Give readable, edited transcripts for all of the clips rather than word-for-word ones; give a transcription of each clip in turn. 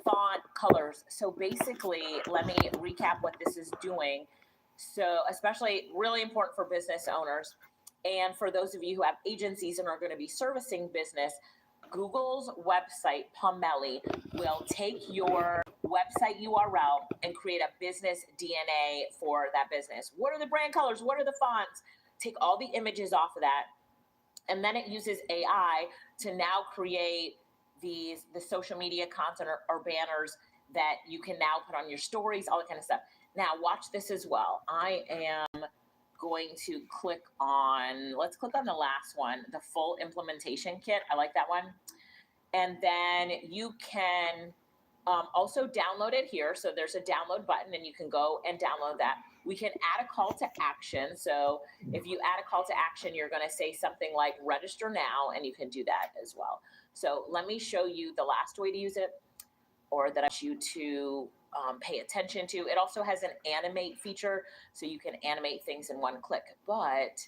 font, colors. So basically, let me recap what this is doing. So especially really important for business owners and for those of you who have agencies and are going to be servicing business, Google's website, Pomeli, will take your website URL and create a business DNA for that business. What are the brand colors? What are the fonts? Take all the images off of that. And then it uses AI to now create the social media content or banners that you can now put on your stories, all that kind of stuff. Now watch this as well. I am going to let's click on the last one, the full implementation kit. I like that one. And then you can also download it here. So there's a download button and you can go and download that. We can add a call to action. So if you add a call to action, you're going to say something like register now, and you can do that as well. So let me show you the last way to use it, or that I want you to pay attention to. It also has an animate feature, so you can animate things in one click. But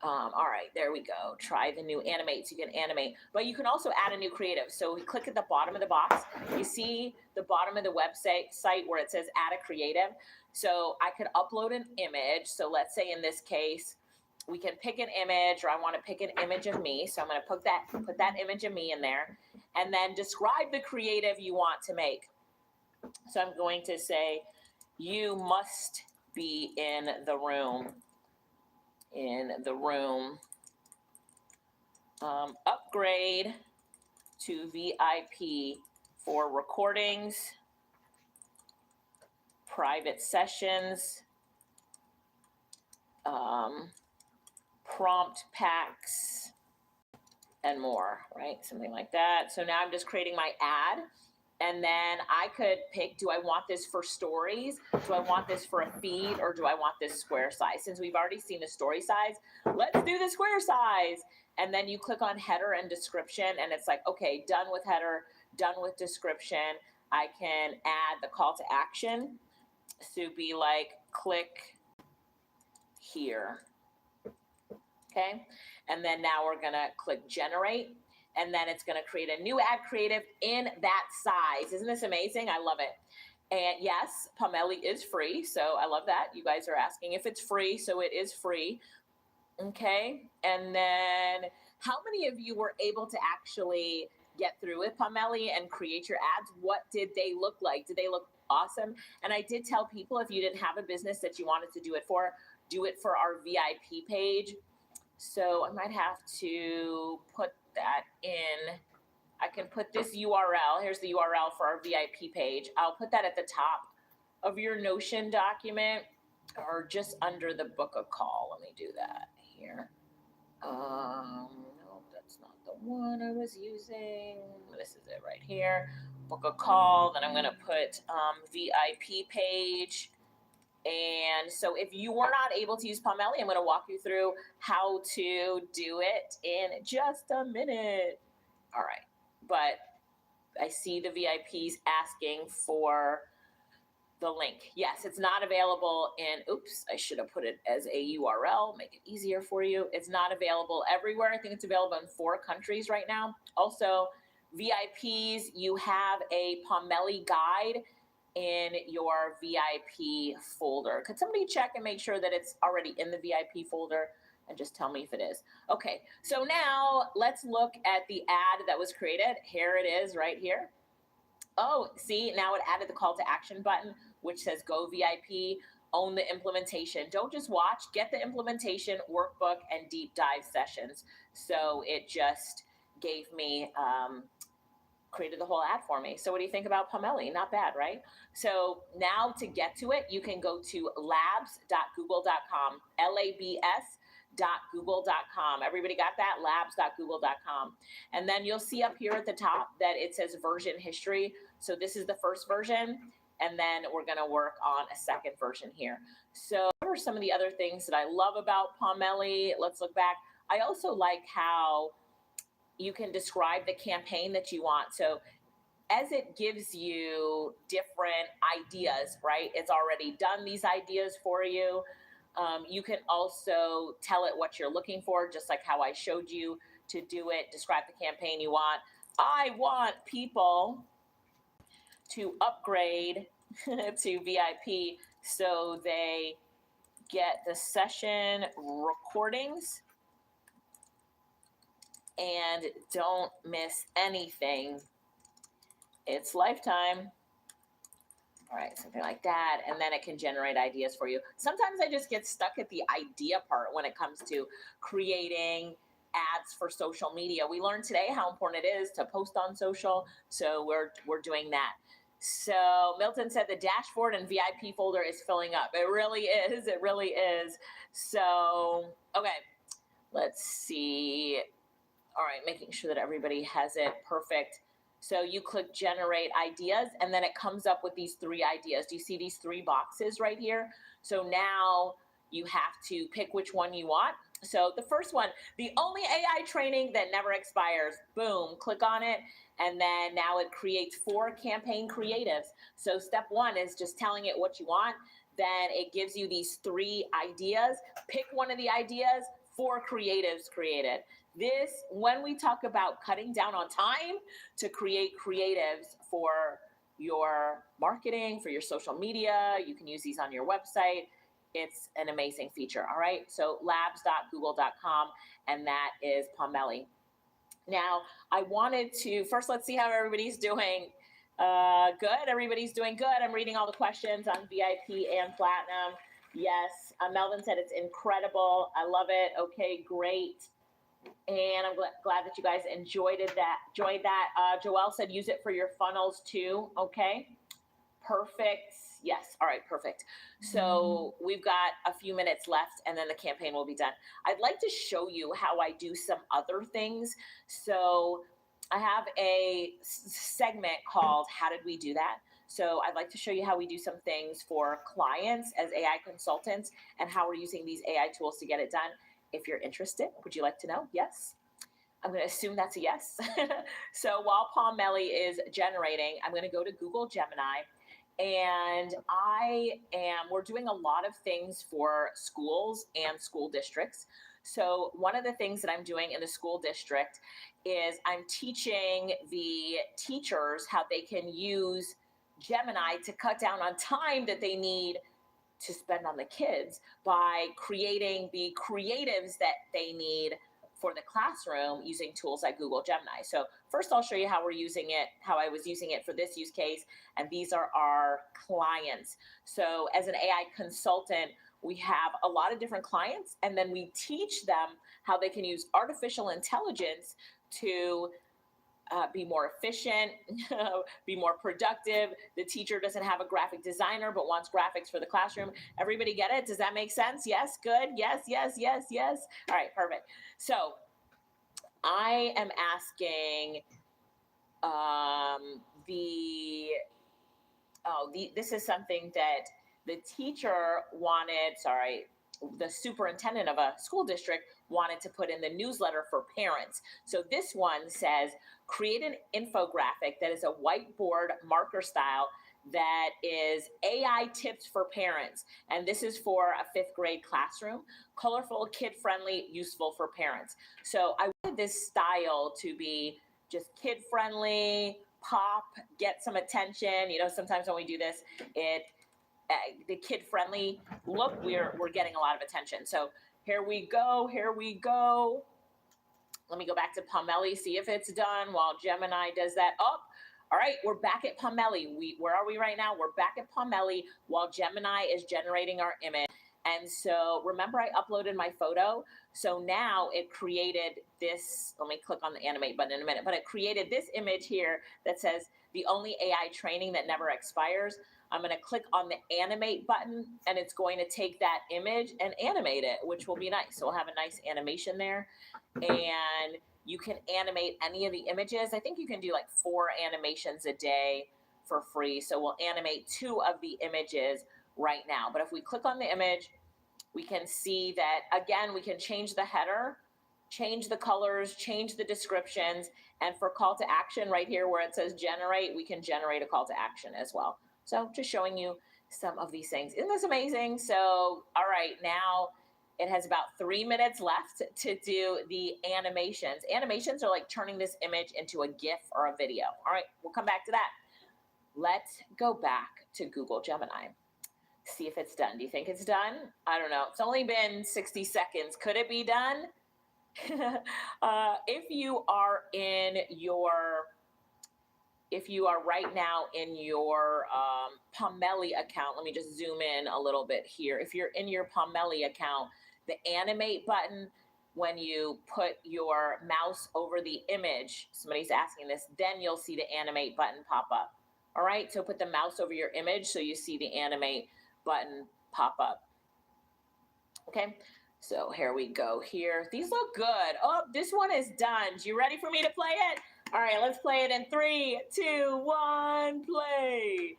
all right, there we go. Try the new animate, so you can animate. But you can also add a new creative. So we click at the bottom of the box. You see the bottom of the website where it says add a creative. So I could upload an image. So let's say in this case, we can pick an image, or I want to pick an image of me. So I'm going to put that image of me in there, and then describe the creative you want to make. So I'm going to say, you must be in the room. Upgrade to VIP for recordings, private sessions, prompt packs, and more, right? Something like that. So now I'm just creating my ad. And then I could pick, do I want this for stories? Do I want this for a feed? Or do I want this square size? Since we've already seen the story size, let's do the square size. And then you click on header and description, and it's like, okay, done with header, done with description. I can add the call to action. So be like, click here. Okay. And then now we're going to click generate. And then it's going to create a new ad creative in that size. Isn't this amazing? I love it. And yes, Pomeli is free. So I love that. You guys are asking if it's free. So it is free. Okay. And then how many of you were able to actually get through with Pomeli and create your ads? What did they look like? Did they look awesome? And I did tell people, if you didn't have a business that you wanted to do it for our VIP page. So I might have to put that in. I can put this URL. Here's the URL for our VIP page. I'll put that at the top of your Notion document, or just under the book a call. Let me do that here. No, that's not the one I was using. This is it right here. Book a call. Then I'm going to put VIP page. And so if you were not able to use Pomeli, I'm going to walk you through how to do it in just a minute. All right. But I see the VIPs asking for the link. Yes, it's not available in, oops, I should have put it as a URL, make it easier for you. It's not available everywhere. I think it's available in 4 countries right now. Also, VIPs, you have a Pomeli guide in your VIP folder. Could somebody check and make sure that it's already in the VIP folder, and just tell me if it is? Okay, so now let's look at the ad that was created. Here it is right here. Oh, see, now it added the call to action button, which says go VIP, own the implementation. Don't just watch, get the implementation, workbook, and deep dive sessions. So it just gave me, created the whole ad for me. So what do you think about Pomeli? Not bad, right? So now to get to it, you can go to labs.google.com, labs.google.com. Everybody got that? labs.google.com. And then you'll see up here at the top that it says version history. So this is the first version, and then we're going to work on a second version here. So what are some of the other things that I love about Pomeli? Let's look back. I also like how you can describe the campaign that you want. So as it gives you different ideas, right? It's already done these ideas for you. You can also tell it what you're looking for, just like how I showed you to do it. Describe the campaign you want. I want people to upgrade to VIP so they get the session recordings and don't miss anything. It's lifetime. All right, something like that. And then it can generate ideas for you. Sometimes I just get stuck at the idea part when it comes to creating ads for social media. We learned today how important it is to post on social. So we're doing that. So Milton said the dashboard and VIP folder is filling up. It really is. It really is. So, okay, let's see. All right, making sure that everybody has it perfect. So you click generate ideas and then it comes up with these 3 ideas. Do you see these 3 boxes right here? So now you have to pick which one you want. So the first one, the only AI training that never expires. Boom, click on it. And then now it creates 4 campaign creatives. So step 1 is just telling it what you want. Then it gives you these 3 ideas. Pick one of the ideas, 4 creatives created. This, when we talk about cutting down on time to create creatives for your marketing, for your social media, you can use these on your website. It's an amazing feature, all right? So labs.google.com, and that is Pomeli. Now, I wanted to, first let's see how everybody's doing. Good, everybody's doing good. I'm reading all the questions on VIP and Platinum. Yes, Melvin said it's incredible. I love it. Okay, great. And I'm glad that you guys enjoyed that. Joelle said use it for your funnels too. Okay, perfect. Yes, all right, perfect. So we've got a few minutes left and then the campaign will be done. I'd like to show you how I do some other things. So I have a segment called How Did We Do That? So I'd like to show you how we do some things for clients as AI consultants and how we're using these AI tools to get it done. If you're interested, would you like to know? Yes. I'm going to assume that's a yes. So while Pomeli is generating, I'm going to go to Google Gemini, and we're doing a lot of things for schools and school districts. So one of the things that I'm doing in the school district is I'm teaching the teachers how they can use Gemini to cut down on time that they need to spend on the kids by creating the creatives that they need for the classroom using tools like Google Gemini. So first I'll show you how we're using it, how I was using it for this use case, and these are our clients. So as an AI consultant, we have a lot of different clients, and then we teach them how they can use artificial intelligence to be more efficient, be more productive. The teacher doesn't have a graphic designer, but wants graphics for the classroom. Everybody get it? Does that make sense? Yes, good. Yes, yes, yes, yes. All right, perfect. So I am asking this is something that the teacher wanted, the superintendent of a school district wanted to put in the newsletter for parents. So this one says, create an infographic that is a whiteboard marker style that is AI tips for parents. And this is for a 5th grade classroom, colorful, kid-friendly, useful for parents. So I wanted this style to be just kid-friendly, pop, get some attention. You know, sometimes when we do this, the kid-friendly look, we're getting a lot of attention. So here we go. Let me go back to Pomeli, see if it's done while Gemini does that. Oh, all right, we're back at Pomeli. Where are we right now? We're back at Pomeli while Gemini is generating our image. And so remember I uploaded my photo. So now it created this, let me click on the animate button in a minute, but it created this image here that says the only AI training that never expires. I'm going to click on the animate button and it's going to take that image and animate it, which will be nice. So we'll have a nice animation there. And you can animate any of the images. I think you can do like 4 animations a day for free. So we'll animate 2 of the images right now. But if we click on the image, we can see that, again, we can change the header, change the colors, change the descriptions. And for call to action right here where it says generate, we can generate a call to action as well. So just showing you some of these things. Isn't this amazing? So, all right, now it has about 3 minutes left to do the animations. Animations are like turning this image into a GIF or a video. All right, we'll come back to that. let's go back to Google Gemini. See if it's done. Do you think it's done? I don't know. It's only been 60 seconds. Could it be done? If you are right now in your Pomeli account, let me just zoom in a little bit here. If you're in your Pomeli account, the animate button, when you put your mouse over the image, somebody's asking this, then you'll see the animate button pop up. All right, so put the mouse over your image so you see the animate button pop up. Okay, so here we go here. These look good. Oh, this one is done. You ready for me to play it? All right, let's play it in 3, 2, 1, play.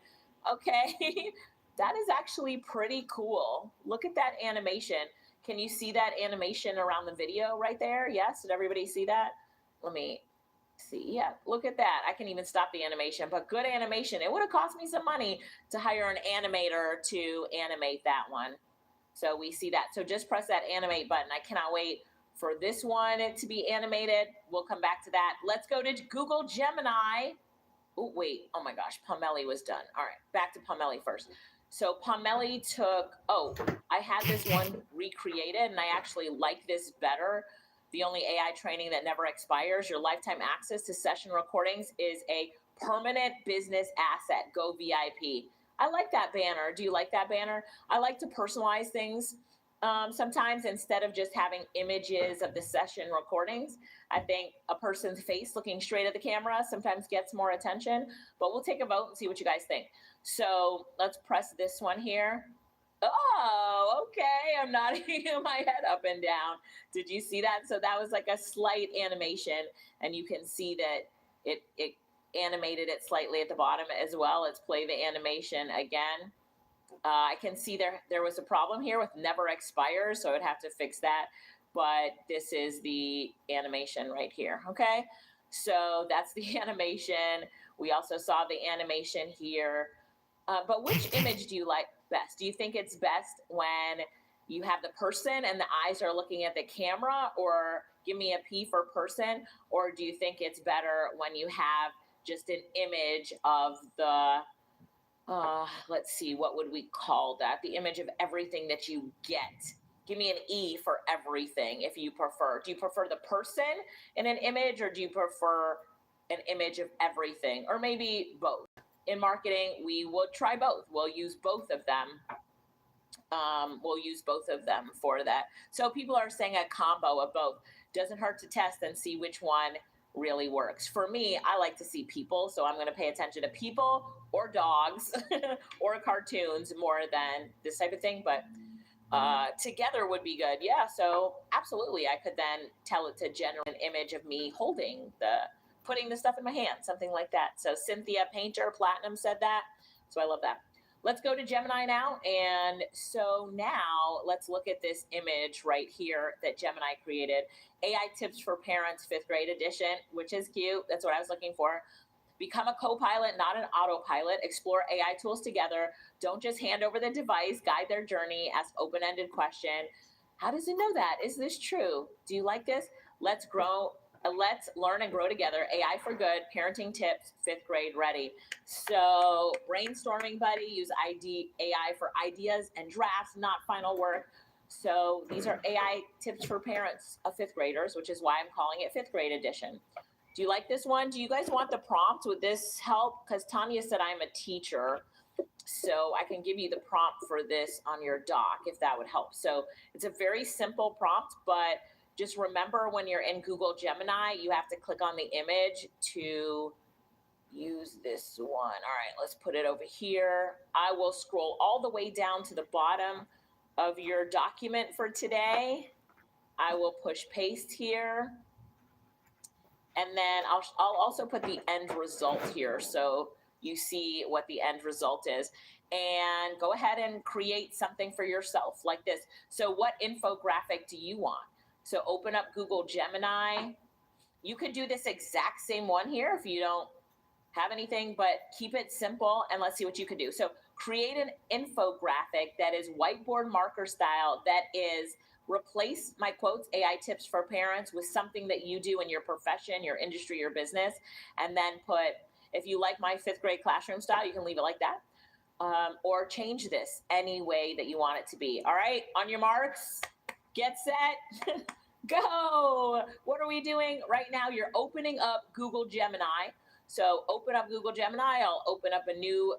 Okay, that is actually pretty cool. Look at that animation. Can you see that animation around the video right there? Yes, did everybody see that? Let me see. Yeah, look at that. I can even stop the animation, but good animation. It would have cost me some money to hire an animator to animate that one. So we see that. So just press that animate button. I cannot wait for this one to be animated. We'll come back to that. Let's go to Google Gemini. Oh, wait. Oh my gosh. Pomeli was done. All right. Back to Pomeli first. So Pomeli took, I had this one recreated and I actually like this better. The only AI training that never expires, your lifetime access to session recordings is a permanent business asset. Go VIP. I like that banner. Do you like that banner? I like to personalize things sometimes instead of just having images of the session recordings. I think a person's face looking straight at the camera sometimes gets more attention, but we'll take a vote and see what you guys think. So let's press this one here. Oh, okay. I'm nodding my head up and down. Did you see that? So that was like a slight animation, and you can see that it animated it slightly at the bottom as well. Let's play the animation again. I can see there was a problem here with never expires, so I would have to fix that. But this is the animation right here. Okay, so that's the animation. We also saw the animation here. But which image do you like best? Do you think it's best when you have the person and the eyes are looking at the camera, or give me a P for person? Or do you think it's better when you have just an image of the, let's see, what would we call that? The image of everything that you get. Give me an E for everything if you prefer. Do you prefer the person in an image, or do you prefer an image of everything? Or maybe both. In marketing, we will try both. We'll use both of them. We'll use both of them for that. So people are saying a combo of both. Doesn't hurt to test and see which one really works. For me, I like to see people, so I'm going to pay attention to people or dogs or cartoons more than this type of thing, but together would be good. Yeah, so absolutely. I could then tell it to generate an image of me putting the stuff in my hand, something like that. So Cynthia Painter Platinum said that. So I love that. Let's go to Gemini now. And so now let's look at this image right here that Gemini created. AI Tips for Parents, 5th grade edition, which is cute. That's what I was looking for. Become a co-pilot, not an autopilot. Explore AI tools together. Don't just hand over the device, guide their journey, ask open-ended question. How does it know that? Is this true? Do you like this? Let's learn and grow together. AI for good, parenting tips, 5th grade ready. So brainstorming buddy, use AI for ideas and drafts, not final work. So these are AI tips for parents of 5th graders, which is why I'm calling it 5th grade edition. Do you like this one? Do you guys want the prompt? Would this help? Because Tanya said I'm a teacher, so I can give you the prompt for this on your doc if that would help. So it's a very simple prompt, but just remember when you're in Google Gemini, you have to click on the image to use this one. All right, let's put it over here. I will scroll all the way down to the bottom of your document for today. I will push paste here. And then I'll also put the end result here so you see what the end result is. And go ahead and create something for yourself like this. So what infographic do you want? So open up Google Gemini. You could do this exact same one here if you don't have anything, but keep it simple and let's see what you can do. So create an infographic that is whiteboard marker style, that is replace my quotes, AI tips for parents, with something that you do in your profession, your industry, your business, and then put If you like my 5th grade classroom style, you can leave it like that. Or change this any way that you want it to be. All right, on your marks, get set, go. What are we doing right now? You're opening up Google Gemini. So open up Google Gemini. I'll open up a new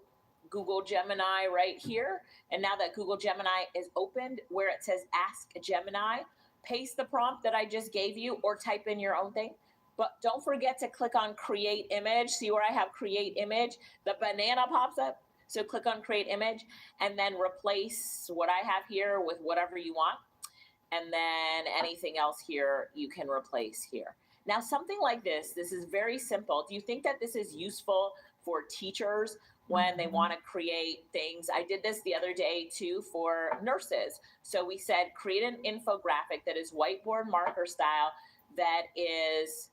Google Gemini right here. And now that Google Gemini is opened, where it says Ask Gemini, paste the prompt that I just gave you or type in your own thing. But don't forget to click on Create Image. See where I have Create Image? The banana pops up. So click on Create Image and then replace what I have here with whatever you want. And then anything else here, you can replace here. Now, something like this is very simple. Do you think that this is useful for teachers when they want to create things? I did this the other day too for nurses. So we said, create an infographic that is whiteboard marker style that is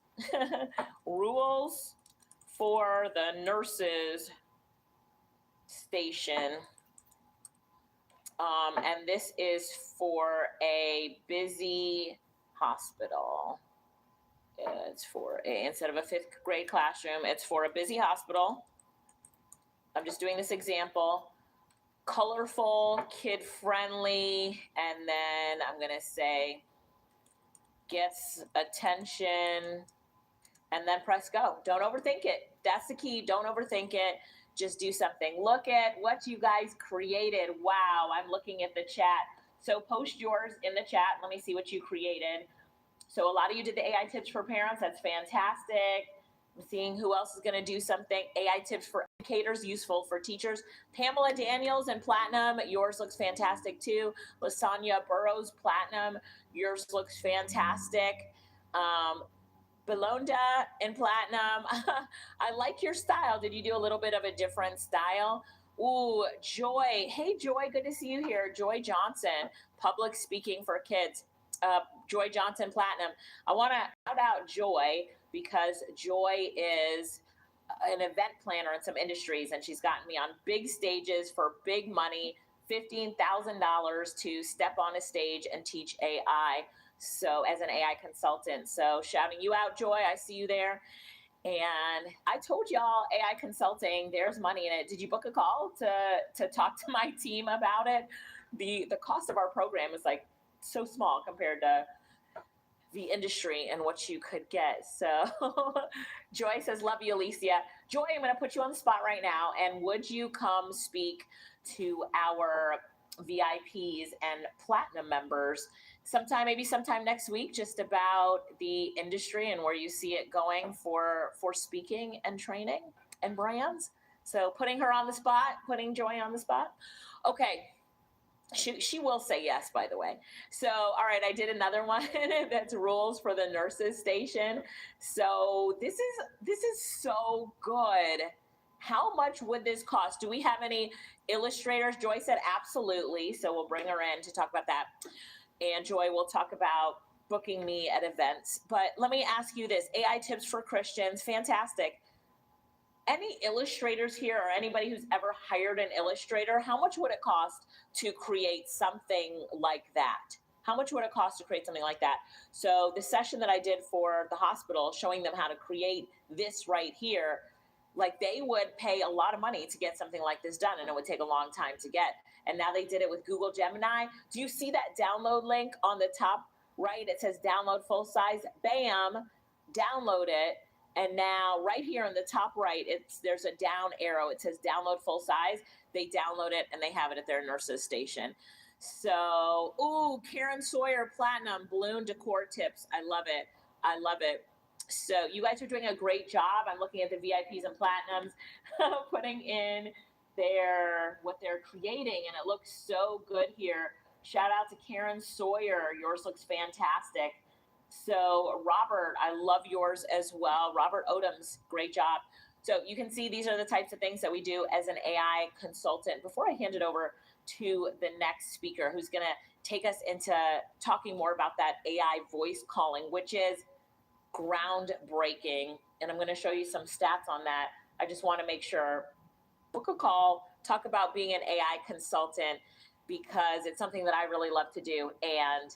rules for the nurses station. And this is for a busy hospital. It's for instead of a 5th grade classroom, it's for a busy hospital. I'm just doing this example. Colorful, kid friendly, and then I'm gonna say gets attention, and then press go. Don't overthink it. That's the key. Don't overthink it. Just do something. Look at what you guys created. Wow, I'm looking at the chat. So post yours in the chat. Let me see what you created. So a lot of you did the AI tips for parents. That's fantastic. I'm seeing who else is going to do something. AI tips for educators, useful for teachers. Pamela Daniels and Platinum, yours looks fantastic too. Lasagna Burrows, Platinum, yours looks fantastic. Belonda in Platinum. I like your style. Did you do a little bit of a different style? Ooh, Joy. Hey, Joy, good to see you here. Joy Johnson, public speaking for kids. Joy Johnson Platinum. I want to shout out Joy because Joy is an event planner in some industries, and she's gotten me on big stages for big money, $15,000 to step on a stage and teach AI. So as an AI consultant, so shouting you out, Joy, I see you there. And I told y'all AI consulting, there's money in it. Did you book a call to talk to my team about it? The cost of our program is like so small compared to the industry and what you could get. So Joy says, love you, Alicia. Joy, I'm going to put you on the spot right now. And would you come speak to our VIPs and platinum members maybe sometime next week, just about the industry and where you see it going for speaking and training and brands? So putting her on the spot, putting Joy on the spot. Okay. She will say yes, by the way. So, all right, I did another one that's rules for the nurses station. So this is so good. How much would this cost? Do we have any illustrators? Joy said absolutely. So we'll bring her in to talk about that. And Joy will talk about booking me at events. But let me ask you this, AI tips for Christians, fantastic. Any illustrators here or anybody who's ever hired an illustrator, how much would it cost to create something like that? How much would it cost to create something like that? So the session that I did for the hospital, showing them how to create this right here, like they would pay a lot of money to get something like this done, and it would take a long time to get. And now they did it with Google Gemini. Do you see that download link on the top right? It says download full size. Bam, download it. And now right here in the top right, there's a down arrow. It says download full size. They download it and they have it at their nurse's station. So, ooh, Karen Sawyer, Platinum, balloon decor tips. I love it. I love it. So you guys are doing a great job. I'm looking at the VIPs and Platinums putting in what they're creating, and it looks so good here. Shout out to Karen Sawyer. Yours looks fantastic. So Robert, I love yours as well. Robert Odoms, great job. So you can see these are the types of things that we do as an AI consultant. Before I hand it over to the next speaker, who's going to take us into talking more about that AI voice calling, which is groundbreaking. And I'm going to show you some stats on that. I just want to make sure, book a call, talk about being an AI consultant, because it's something that I really love to do. And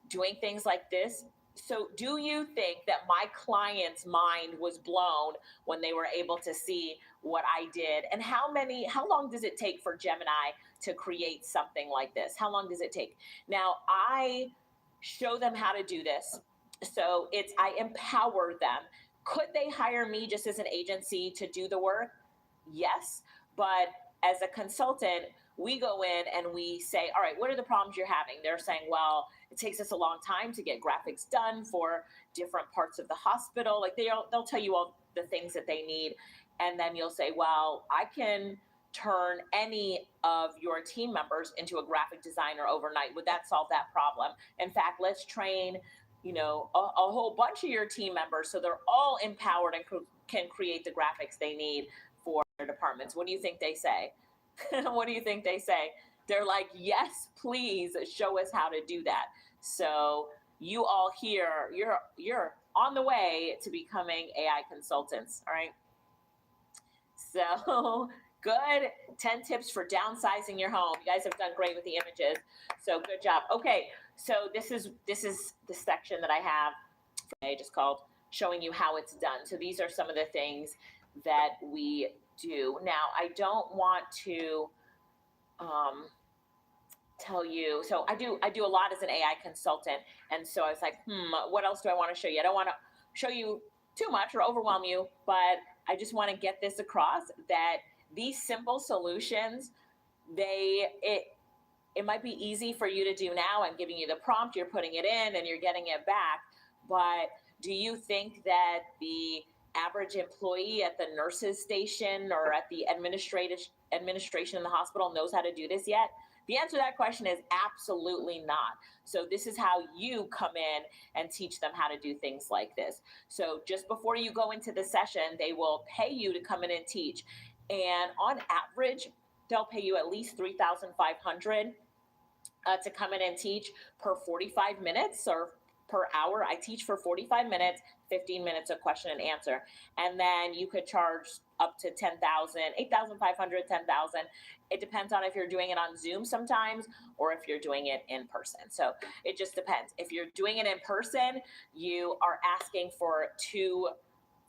doing things like this So do you think that my client's mind was blown when they were able to see what I did? And how long does it take for Gemini to create something like this? How long does it take? Now, I show them how to do this. So I empower them. Could they hire me just as an agency to do the work? Yes. But as a consultant, we go in and we say, all right, what are the problems you're having? They're saying, well, it takes us a long time to get graphics done for different parts of the hospital. Like they'll tell you all the things that they need. And then you'll say, well, I can turn any of your team members into a graphic designer overnight. Would that solve that problem? In fact, let's train, a whole bunch of your team members so they're all empowered and can create the graphics they need for their departments. What do you think they say? What do you think they say? They're like, yes, please show us how to do that. So you all here, you're on the way to becoming AI consultants. All right. So good. 10 tips for downsizing your home. You guys have done great with the images. So good job. Okay. So this is the section that I have today, just called showing you how it's done. So these are some of the things that we do. Now, I don't want to tell you. So I do a lot as an AI consultant. And so I was like, what else do I want to show you? I don't want to show you too much or overwhelm you, but I just want to get this across that these simple solutions, it might be easy for you to do now. I'm giving you the prompt, you're putting it in and you're getting it back. But do you think that the average employee at the nurses station or at the administration in the hospital knows how to do this yet? The answer to that question is absolutely not. So this is how you come in and teach them how to do things like this. So just before you go into the session, they will pay you to come in and teach. And on average, they'll pay you at least $3,500 to come in and teach per 45 minutes or per hour. I teach for 45 minutes, 15 minutes of question and answer. And then you could charge up to 10,000, 8,500, 10,000. It depends on if you're doing it on Zoom sometimes or if you're doing it in person. So it just depends. If you're doing it in person, you are asking for 2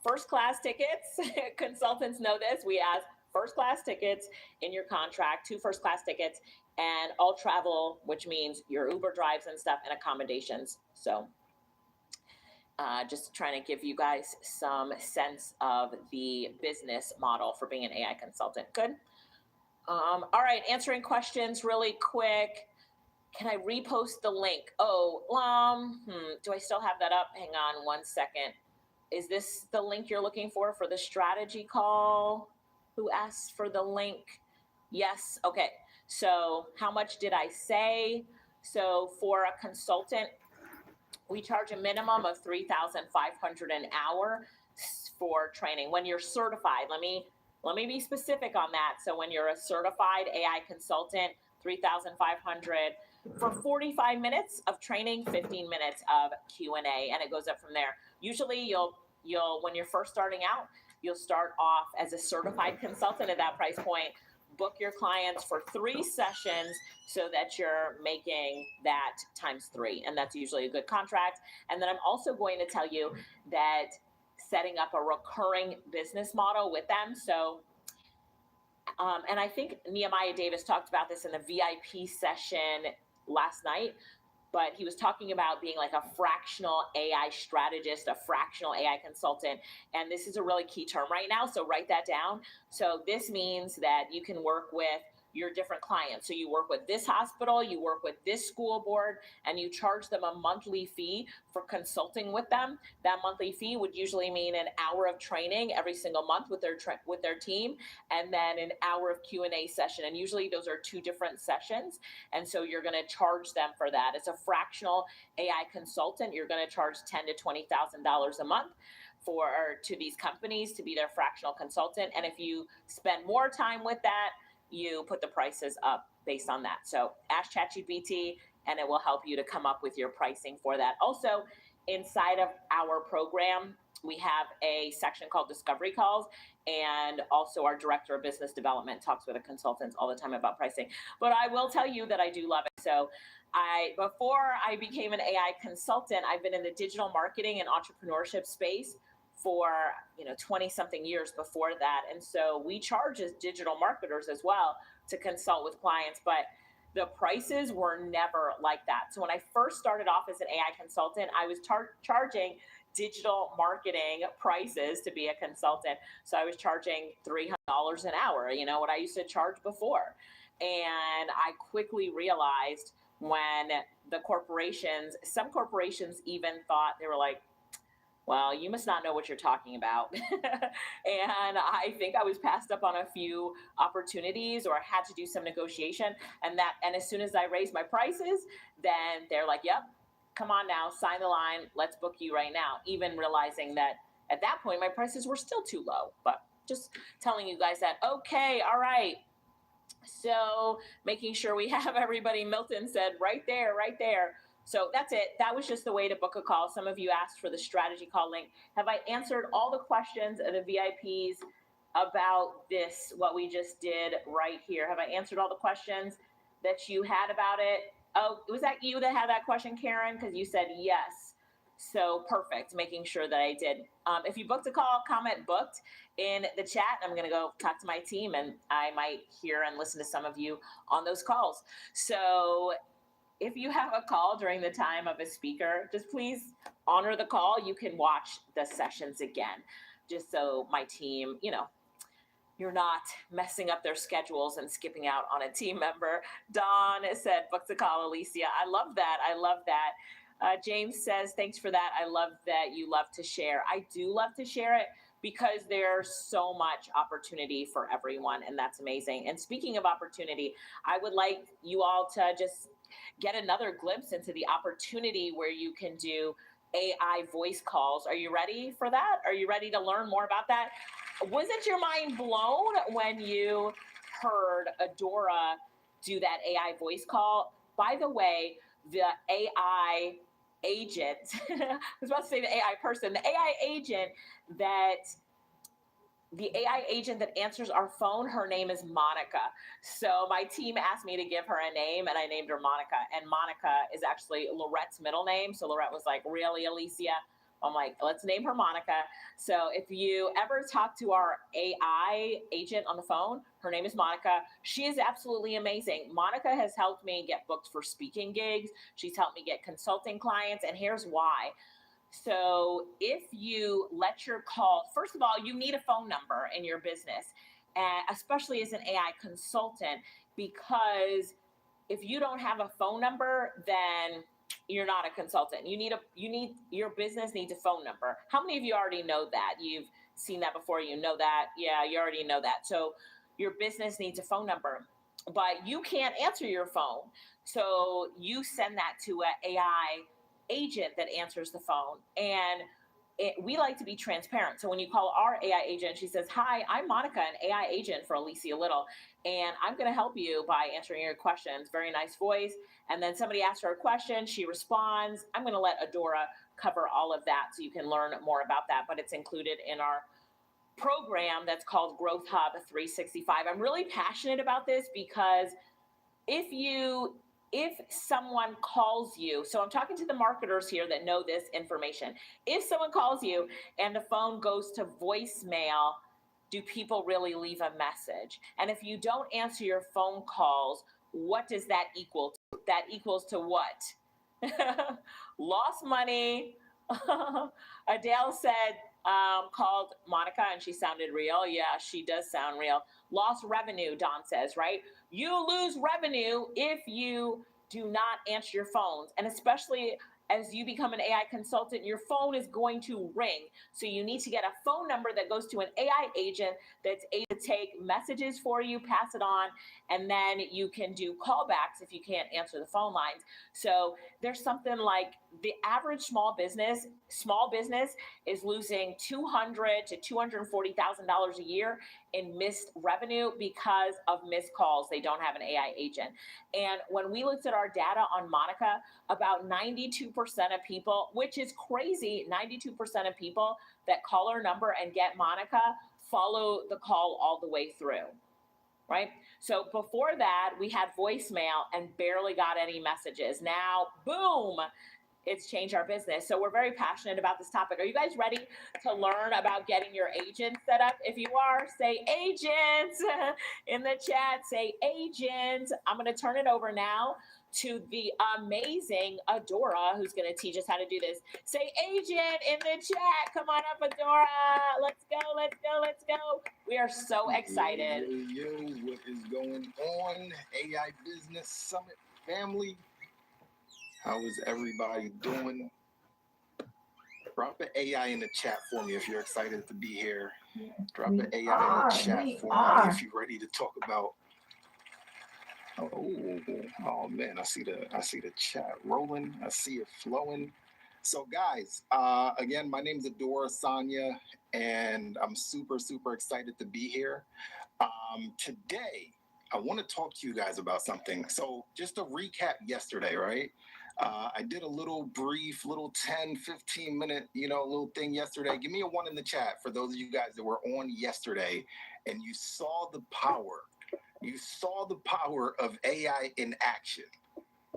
first-class tickets. Consultants know this. We ask first-class tickets in your contract, 2 first-class tickets, and all travel, which means your Uber drives and stuff, and accommodations. So just trying to give you guys some sense of the business model for being an AI consultant. Good. All right, answering questions really quick. Can I repost the link? Oh, do I still have that up? Hang on 1 second. Is this the link you're looking for the strategy call? Who asked for the link? Yes. Okay. So how much did I say? So for a consultant, we charge a minimum of $3,500 an hour for training. When you're certified, let me be specific on that. So when you're a certified AI consultant, $3,500 for 45 minutes of training, 15 minutes of Q&A, and it goes up from there. Usually you'll when you're first starting out, you'll start off as a certified consultant at that price point. Book your clients for 3 sessions so that you're making that times 3. And that's usually a good contract. And then I'm also going to tell you that setting up a recurring business model with them. So, and I think Nehemiah Davis talked about this in the VIP session last night, but he was talking about being like a fractional AI strategist, a fractional AI consultant. And this is a really key term right now. So write that down. So this means that you can work with your different clients. So you work with this hospital, you work with this school board, and you charge them a monthly fee for consulting with them. That monthly fee would usually mean an hour of training every single month with their team, and then an hour of Q&A session. And usually those are 2 different sessions. And so you're going to charge them for that. As a fractional AI consultant, you're going to charge $10,000 to $20,000 a month to these companies to be their fractional consultant. And if you spend more time with that, you put the prices up based on that. So ask ChatGPT and it will help you to come up with your pricing for that. Also, inside of our program, we have a section called Discovery Calls, and also our director of business development talks with the consultants all the time about pricing. But I will tell you that I do love it. So before I became an AI consultant, I've been in the digital marketing and entrepreneurship space for 20 something years before that. And so we charge as digital marketers as well to consult with clients, but the prices were never like that. So when I first started off as an AI consultant, I was charging digital marketing prices to be a consultant. So I was charging $300 an hour, what I used to charge before. And I quickly realized when some corporations even thought, they were like, well, you must not know what you're talking about. And I think I was passed up on a few opportunities or had to do some negotiation. And as soon as I raised my prices, then they're like, yep, come on now, sign the line, let's book you right now. Even realizing that at that point, my prices were still too low. But just telling you guys that, okay, all right. So making sure we have everybody, Milton said, right there. So that's it. That was just the way to book a call. Some of you asked for the strategy call link. Have I answered all the questions of the VIPs about this, what we just did right here? Have I answered all the questions that you had about it? Oh, was that you that had that question, Karen? Because you said yes. So perfect, making sure that I did. If you booked a call, comment booked in the chat. I'm going to go talk to my team, and I might hear and listen to some of you on those calls. So if you have a call during the time of a speaker, just please honor the call. You can watch the sessions again, just so my team, you're not messing up their schedules and skipping out on a team member. Dawn said, book the call, Alicia. I love that. James says, thanks for that. I love that you love to share. I do love to share it because there's so much opportunity for everyone, and that's amazing. And speaking of opportunity, I would like you all to just get another glimpse into the opportunity where you can do AI voice calls. Are you ready for that? Are you ready to learn more about that? Wasn't your mind blown when you heard Adora do that AI voice call? By the way, the AI agent, I was about to say the AI person, the AI agent that answers our phone, her name is Monica. So my team asked me to give her a name, and I named her Monica. And Monica is actually Lorette's middle name. So Lorette was like, really, Alicia? I'm like, let's name her Monica. So if you ever talk to our AI agent on the phone, her name is Monica. She is absolutely amazing. Monica has helped me get booked for speaking gigs. She's helped me get consulting clients. And here's why. So if you let your call, first of all, you need a phone number in your business, especially as an AI consultant, because if you don't have a phone number, then you're not a consultant. Your business needs a phone number. How many of you already know that? You've seen that before. You know that. Yeah, you already know that. So your business needs a phone number, but you can't answer your phone. So you send that to an AI agent that answers the phone. And we like to be transparent. So when you call our AI agent, she says, hi, I'm Monica, an AI agent for Alicia Little, and I'm going to help you by answering your questions. Very nice voice. And then somebody asks her a question, she responds. I'm going to let Adora cover all of that so you can learn more about that, but it's included in our program that's called Growth Hub 365. I'm really passionate about this because if someone calls you, so I'm talking to the marketers here that know this information. If someone calls you and the phone goes to voicemail, do people really leave a message? And if you don't answer your phone calls, what does that equal to? That equals to what? Lost money. Adele said, called Monica and she sounded real. Yeah, she does sound real. Lost revenue, Don says, right? You lose revenue if you do not answer your phones. And especially as you become an AI consultant, your phone is going to ring. So you need to get a phone number that goes to an AI agent that's able to take messages for you, pass it on, and then you can do callbacks if you can't answer the phone lines. So there's something like the average small business is losing $200,000 to $240,000 a year in missed revenue because of missed calls. They don't have an AI agent. And when we looked at our data on Monica, about 92% of people, which is crazy, 92% of people that call our number and get Monica follow the call all the way through. Right? So before that, we had voicemail and barely got any messages. Now, boom, it's changed our business. So we're very passionate about this topic. Are you guys ready to learn about getting your agent set up? If you are, say agent in the chat, say agent. I'm going to turn it over now to the amazing Adora, who's going to teach us how to do this. Say agent in the chat. Come on up, Adora. Let's go, let's go, let's go. We are so excited. Yo, what is going on? AI Business Summit family. How is everybody doing? Drop an AI in the chat for me if you're excited to be here. Drop an AI in the chat for me if you're ready to talk about. Oh man, I see the chat rolling. I see it flowing. So guys, again, my name's Adora Sanya, and I'm super excited to be here. Today, I want to talk to you guys about something. So just to recap yesterday, right? I did a little 10, 15 minute, little thing yesterday. Give me a 1 in the chat for those of you guys that were on yesterday and you saw the power. You saw the power of AI in action.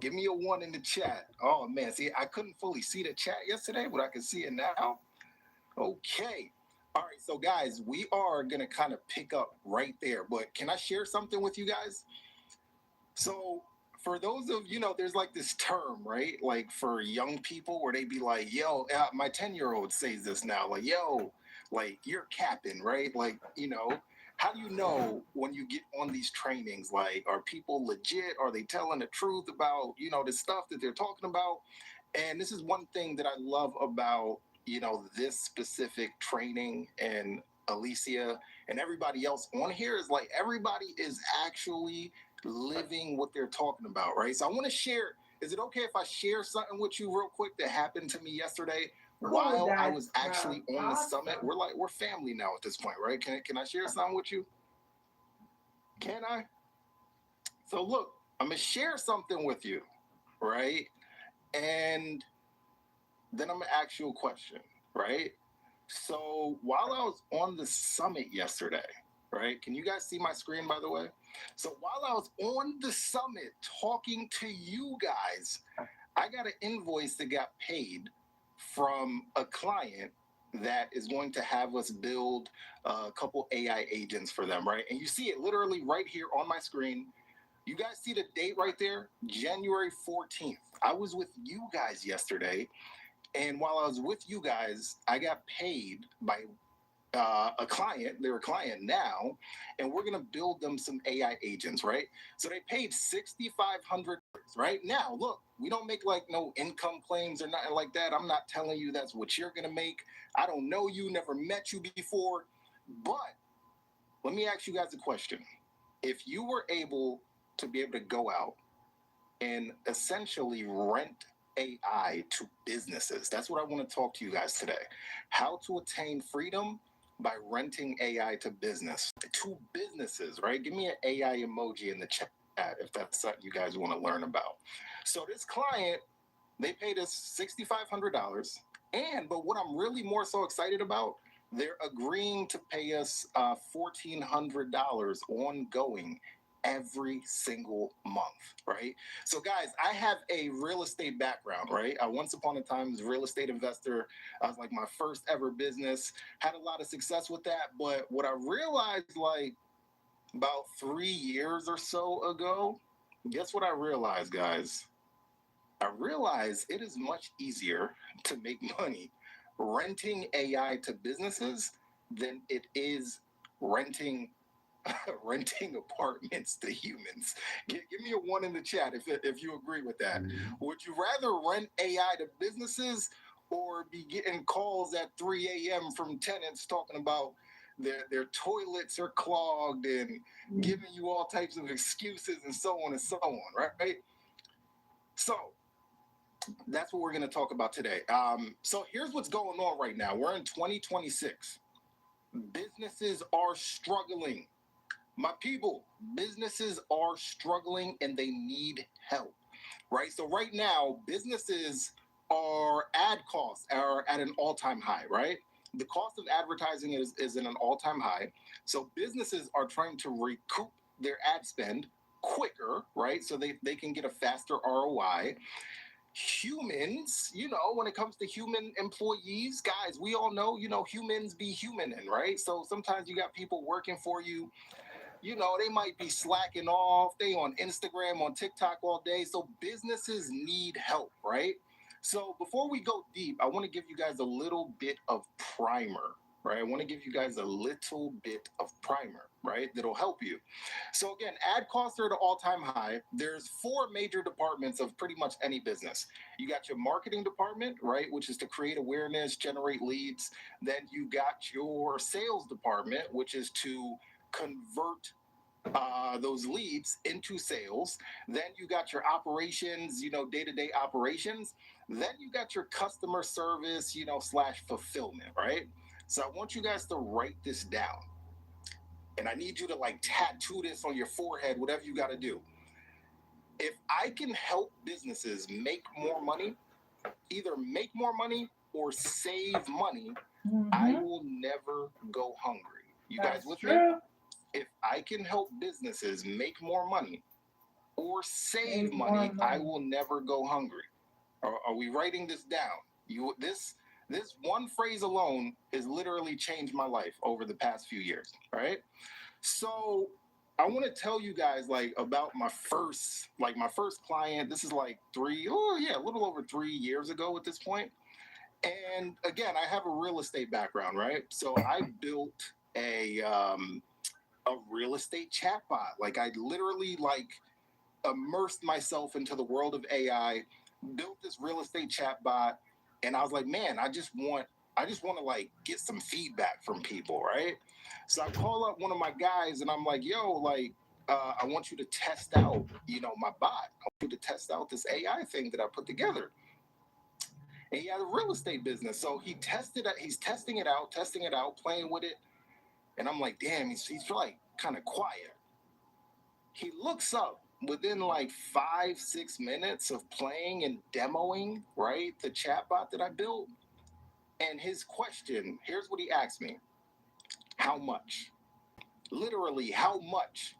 Give me a 1 in the chat. Oh man, see, I couldn't fully see the chat yesterday, but I can see it now. Okay. All right, so guys, we are going to kind of pick up right there, but can I share something with you guys? So for those of, there's like this term, right? Like for young people where they be like, yo, my 10-year-old says this now, like, yo, like you're capping, right? Like, how do you know when you get on these trainings, like, are people legit? Are they telling the truth about, the stuff that they're talking about? And this is one thing that I love about, this specific training, and Alicia and everybody else on here is like, everybody is actually living what they're talking about, right? So I want to share, is it okay if I share something with you real quick that happened to me yesterday while I was actually on the summit? We're family now at this point, right? Can I share something with you? Can I? So look, I'm going to share something with you, right? And then I'm going to ask you a question, right? So while I was on the summit yesterday, right? Can you guys see my screen, by the way? So while I was on the summit talking to you guys, I got an invoice that got paid from a client that is going to have us build a couple AI agents for them, right? And you see it literally right here on my screen. You guys see the date right there? January 14th. I was with you guys yesterday. And while I was with you guys, I got paid by a client. They're a client now, and we're going to build them some AI agents, right? So they paid $6,500, right? Now, look, we don't make like no income claims or nothing like that. I'm not telling you that's what you're going to make. I don't know you, never met you before. But let me ask you guys a question. If you were able to be able to go out and essentially rent AI to businesses, that's what I want to talk to you guys today. How to attain freedom by renting AI to businesses, right? Give me an AI emoji in the chat if that's something you guys want to learn about. So this client, they paid us $6,500, but what I'm really more so excited about, they're agreeing to pay us $1,400 ongoing every single month, right? So guys, I have a real estate background, right? I once upon a time was a real estate investor. I was like my first ever business, had a lot of success with that. But what I realized like about 3 years or so ago, guess what I realized, guys? I realized it is much easier to make money renting AI to businesses than it is renting apartments to humans. Give me a 1 in the chat if you agree with that. Mm-hmm. Would you rather rent AI to businesses or be getting calls at 3 a.m. from tenants talking about their toilets are clogged and giving you all types of excuses and so on and so on, right? So that's what we're going to talk about today. So here's what's going on right now. We're in 2026. businesses are struggling. My people, businesses are struggling and they need help, right? So right now, businesses ad costs are at an all-time high, right? The cost of advertising is in an all-time high. So businesses are trying to recoup their ad spend quicker, right? So they can get a faster ROI. Humans, when it comes to human employees, guys, we all know, humans be humaning, right? So sometimes you got people working for you, they might be slacking off. They on Instagram, on TikTok all day. So businesses need help, right? So before we go deep, I want to give you guys a little bit of primer, right? I want to give you guys a little bit of primer, right? That'll help you. So again, ad costs are at an all-time high. There's four major departments of pretty much any business. You got your marketing department, right? Which is to create awareness, generate leads. Then you got your sales department, which is to convert those leads into sales. Then you got your operations, day-to-day operations. Then you got your customer service, slash fulfillment, right? So I want you guys to write this down. And I need you to like tattoo this on your forehead, whatever you got to do. If I can help businesses make more money, either make more money or save money, I will never go hungry. You guys with me? If I can help businesses make more money or save money, I will never go hungry. Are we writing this down? This one phrase alone has literally changed my life over the past few years, right? So I want to tell you guys about my first client. This is a little over 3 years ago at this point. And again, I have a real estate background, right? So I built a real estate chatbot. I literally immersed myself into the world of AI, built this real estate chatbot, and I was like, man, I just want to get some feedback from people, right? So I call up one of my guys and I'm like, yo, I want you to test out, my bot. I want you to test out this AI thing that I put together. And he had a real estate business. So he's testing it out, playing with it. And I'm like, damn, he's kind of quiet. He looks up within 5-6 minutes of playing and demoing, right, the chatbot that I built. And his question, here's what he asked me: how much? Literally, how much?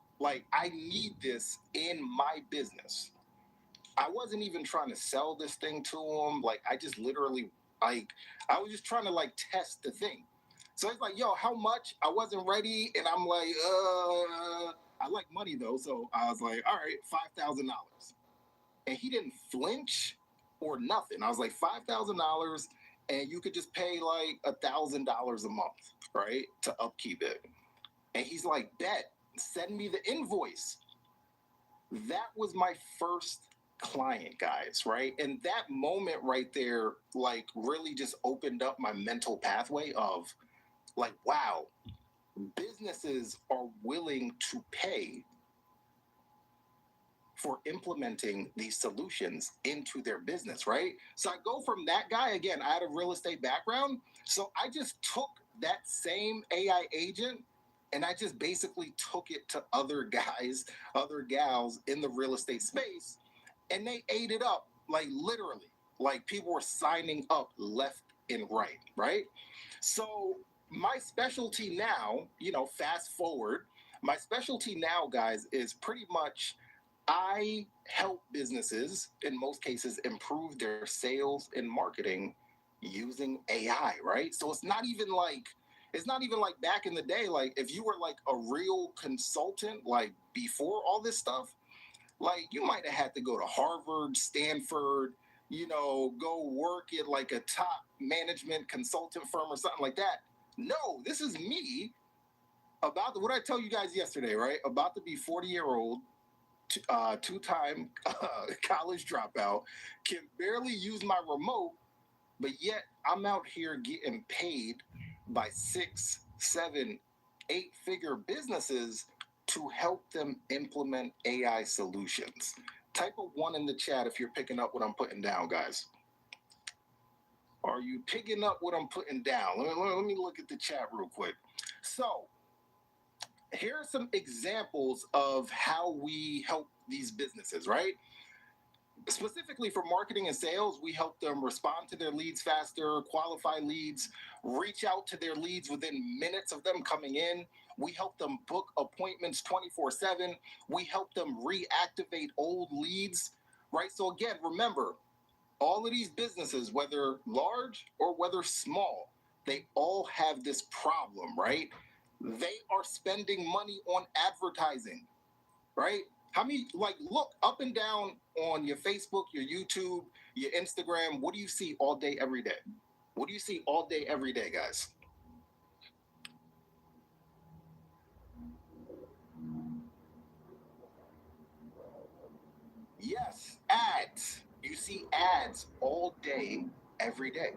I need this in my business. I wasn't even trying to sell this thing to him. I just literally, I was just trying to test the thing. So he's like, yo, how much? I wasn't ready. And I'm like, I like money though. So I was like, all right, $5,000. And he didn't flinch or nothing. I was like, $5,000 and you could just pay $1,000 a month, right? To upkeep it. And he's like, bet, send me the invoice. That was my first client, guys, right? And that moment right there, really just opened up my mental pathway of wow, businesses are willing to pay for implementing these solutions into their business, right? So I go from that guy, again, I had a real estate background. So I just took that same AI agent and I just basically took it to other guys, other gals in the real estate space, and they ate it up, literally. People were signing up left and right, right? So my specialty now, fast forward, my specialty now, guys, is pretty much I help businesses, in most cases, improve their sales and marketing using AI, right? So it's not even like back in the day, if you were a real consultant, before all this stuff, you might have had to go to Harvard, Stanford, go work at a top management consultant firm or something like that. No, this is me what I tell you guys yesterday, right? About to be 40-year-old, two-time college dropout, can barely use my remote, but yet I'm out here getting paid by 6, 7, 8-figure businesses to help them implement AI solutions. Type a 1 in the chat if you're picking up what I'm putting down, guys. Are you picking up what I'm putting down? Let me look at the chat real quick. So here are some examples of how we help these businesses, right? Specifically for marketing and sales, we help them respond to their leads faster, qualify leads, reach out to their leads within minutes of them coming in. We help them book appointments 24/7. We help them reactivate old leads, right? So again, remember, all of these businesses, whether large or whether small, they all have this problem, right? They are spending money on advertising, right? How many, like, look up and down on your Facebook, your YouTube, your Instagram? What do you see all day, every day? What do you see all day, every day, guys? Yes, ads. You see ads all day, every day.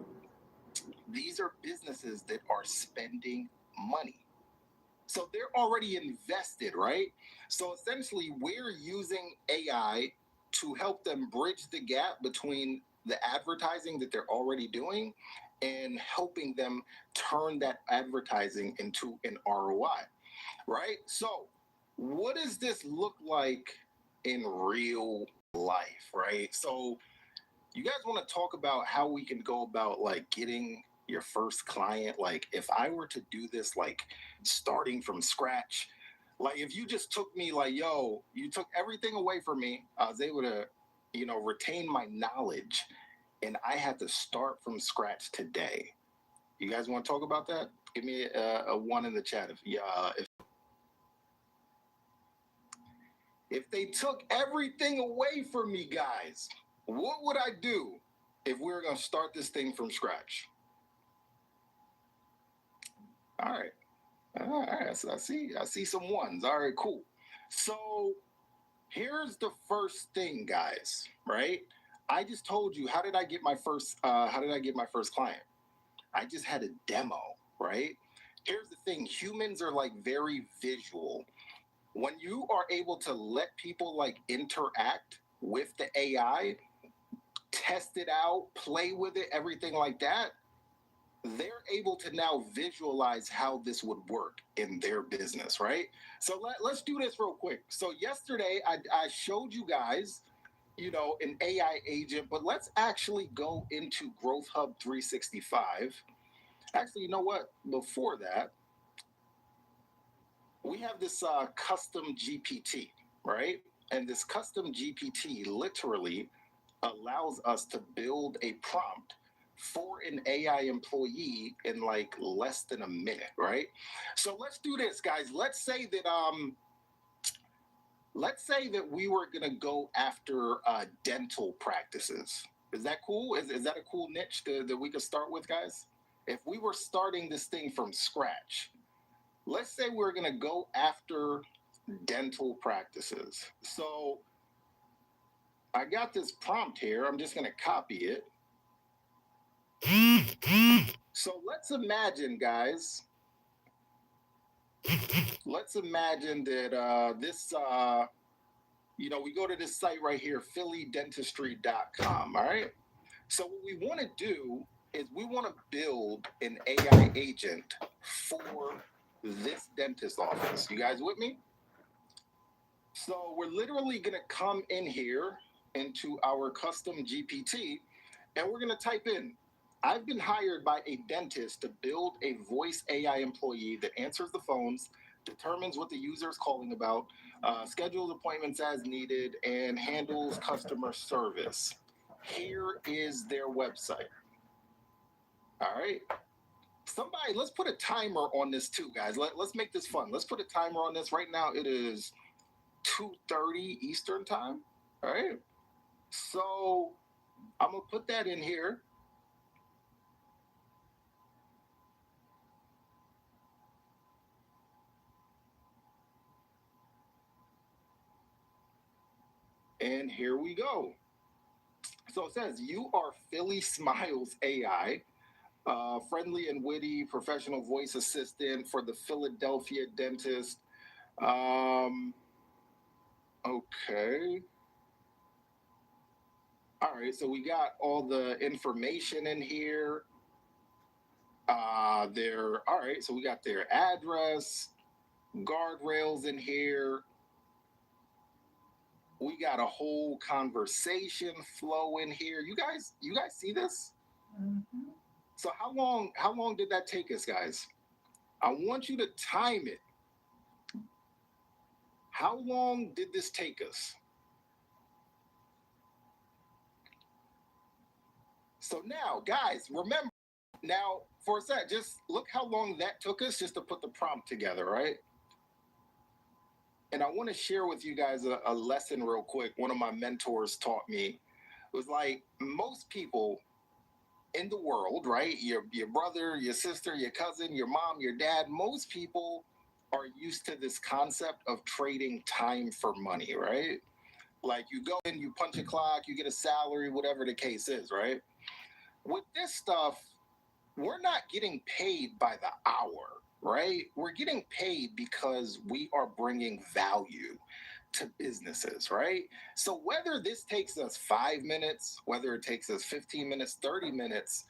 These are businesses that are spending money. So they're already invested, right? So essentially, we're using AI to help them bridge the gap between the advertising that they're already doing and helping them turn that advertising into an ROI, right? So, what does this look like in real life, right? So, you guys want to talk about how we can go about like getting your first client? Like, if I were to do this, like starting from scratch, like if you just took me, like, yo, you took everything away from me, I was able to, retain my knowledge, and I had to start from scratch today. You guys want to talk about that? Give me a one in the chat if if they took everything away from me, guys, what would I do if we were going to start this thing from scratch? All right. All right. So I see some ones. All right, cool. So here's the first thing, guys, right? I just told you, how did I get my first client? I just had a demo, right? Here's the thing, humans are like very visual. When you are able to let people like interact with the AI, test it out, play with it, everything like that, they're able to now visualize how this would work in their business, right? So let's do this real quick. So yesterday I showed you guys, an AI agent, but let's actually go into Growth Hub 365. Actually, you know what? Before that, we have this custom GPT, right? And this custom GPT literally allows us to build a prompt for an AI employee in like less than a minute, right? So let's do this, guys. Let's say that we were gonna go after dental practices. Is that cool? Is that a cool niche that we could start with, guys? If we were starting this thing from scratch, let's say we're gonna go after dental practices. So I got this prompt here. I'm just gonna copy it. So let's imagine, guys. Let's imagine that we go to this site right here, phillydentistry.com. All right. So what we want to do is we want to build an AI agent for this dentist office. You guys with me? So we're literally going to come in here into our custom GPT, and we're going to type in, I've been hired by a dentist to build a voice AI employee that answers the phones, determines what the user is calling about, schedules appointments as needed, and handles customer service. Here is their website. All right. Somebody, let's put a timer on this too, guys. Let's make this fun. Let's put a timer on this. Right now it is 2:30 Eastern time. All right. So I'm going to put that in here. And here we go. So it says, you are Philly Smiles AI, friendly and witty professional voice assistant for the Philadelphia dentist. Okay. All right, so we got all the information in here. All right, so we got their address, guardrails in here. We got a whole conversation flow in here. You guys see this? Mm-hmm. So how long did that take us, guys? I want you to time it. How long did this take us? So now, guys, remember, now for a sec, just look how long that took us just to put the prompt together, right? And I want to share with you guys a lesson real quick. One of my mentors taught me. It was like most people in the world, right? Your brother, your sister, your cousin, your mom, your dad, most people are used to this concept of trading time for money, right? Like you go in, you punch a clock, you get a salary, whatever the case is, right? With this stuff, we're not getting paid by the hour, right? We're getting paid because we are bringing value to businesses, right? So whether this takes us 5 minutes, whether it takes us 15 minutes, 30 minutes,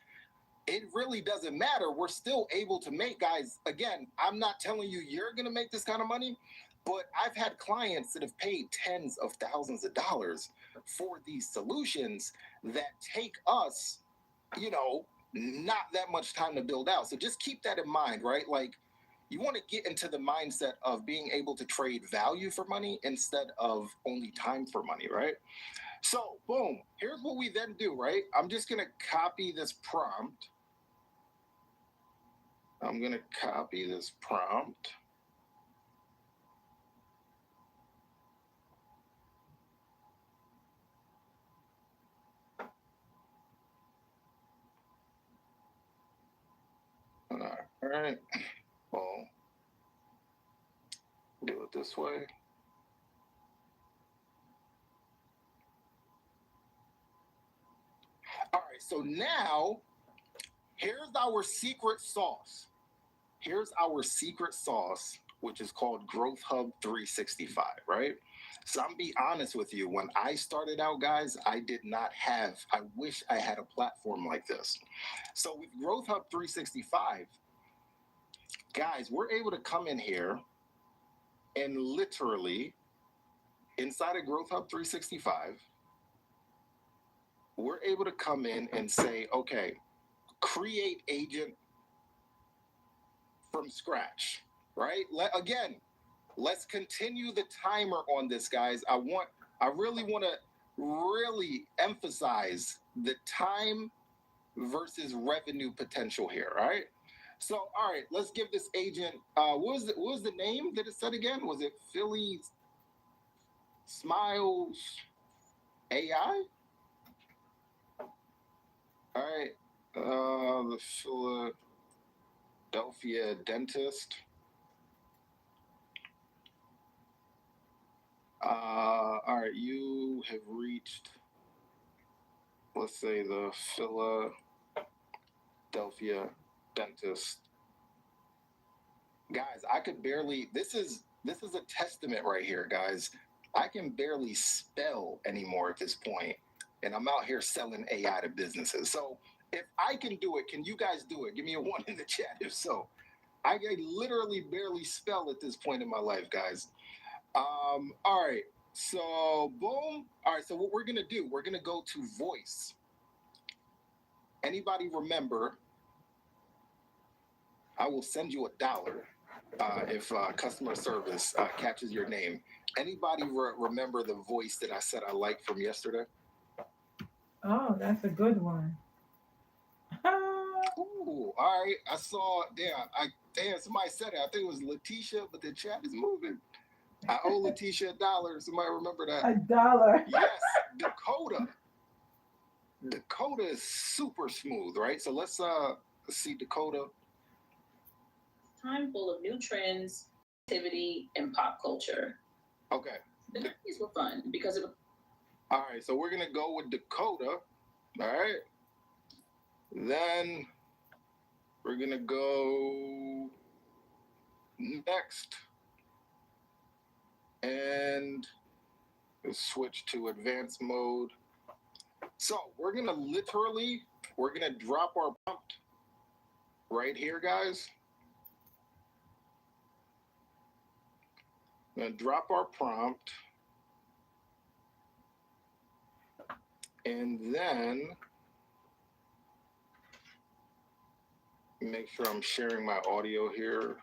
it really doesn't matter. We're still able to make, guys, again, I'm not telling you you're going to make this kind of money, but I've had clients that have paid tens of thousands of dollars for these solutions that take us, not that much time to build out. So just keep that in mind, right? Like you want to get into the mindset of being able to trade value for money instead of only time for money, right? So boom, here's what we then do, right? I'm just going to copy this prompt. I'm going to copy this prompt. All right. Well, do it this way. All right. So now here's our secret sauce. Here's our secret sauce, which is called Growth Hub 365, right? So I'm be honest with you. When I started out, guys, I wish I had a platform like this. So with Growth Hub 365, guys, we're able to come in here and literally inside of Growth Hub 365, we're able to come in and say, okay, create agent from scratch, right? Let's continue the timer on this, guys. I really want to really emphasize the time versus revenue potential here, right? So, all right, let's give this agent, what was the name that it said again? Was it Philly Smiles AI? All right, the Philadelphia dentist. All right, you have reached, let's say, the Philadelphia dentist. Guys, I could barely. This is a testament right here, guys. I can barely spell anymore at this point, and I'm out here selling AI to businesses. So if I can do it, can you guys do it? Give me a one in the chat if so. I can literally barely spell at this point in my life, guys. All right. So boom. All right. So what we're gonna do? We're gonna go to voice. Anybody remember? I will send you $1 if customer service catches your name. Anybody remember the voice that I said I liked from yesterday? Oh, that's a good one. Ooh, all right. I saw. Damn. Somebody said it. I think it was Letitia, but the chat is moving. I owe Letitia $1. Somebody remember that? $1. Yes, Dakota. Dakota is super smooth, right? So let's see Dakota. Time full of new trends, activity, and pop culture. Okay. The 90s were fun because it was. All right, so we're gonna go with Dakota. All right. Then we're gonna go next and switch to advanced mode. So we're gonna drop our prompt right here, guys. I'm gonna drop our prompt, and then make sure I'm sharing my audio here.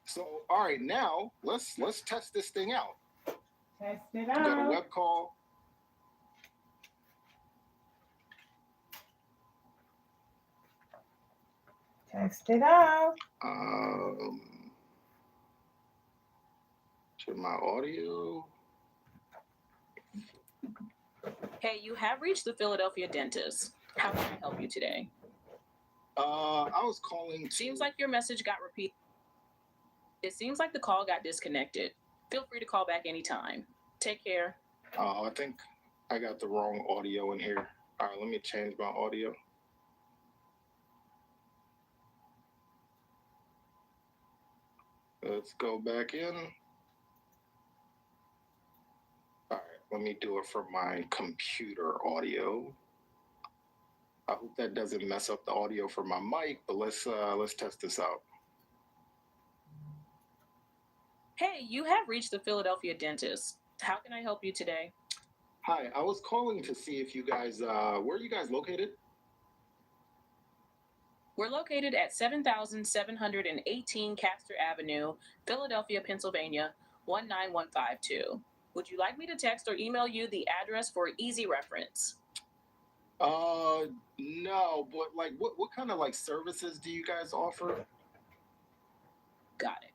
So, all right, now let's test this thing out. Test it Got a out. web call. Test it out. To my audio. Hey, you have reached the Philadelphia dentist. How can I help you today? I was calling. Seems like your message got repeated. It seems like the call got disconnected. Feel free to call back anytime. Take care. I think I got the wrong audio in here. All right, let me change my audio. Let's go back in. All right, let me do it from my computer audio. I hope that doesn't mess up the audio for my mic, but let's test this out. Hey, you have reached the Philadelphia dentist. How can I help you today? Hi, I was calling to see if you guys, where are you guys located? We're located at 7718 Castor Avenue, Philadelphia, Pennsylvania, 19152. Would you like me to text or email you the address for easy reference? No, but like, what kind of like services do you guys offer? Got it.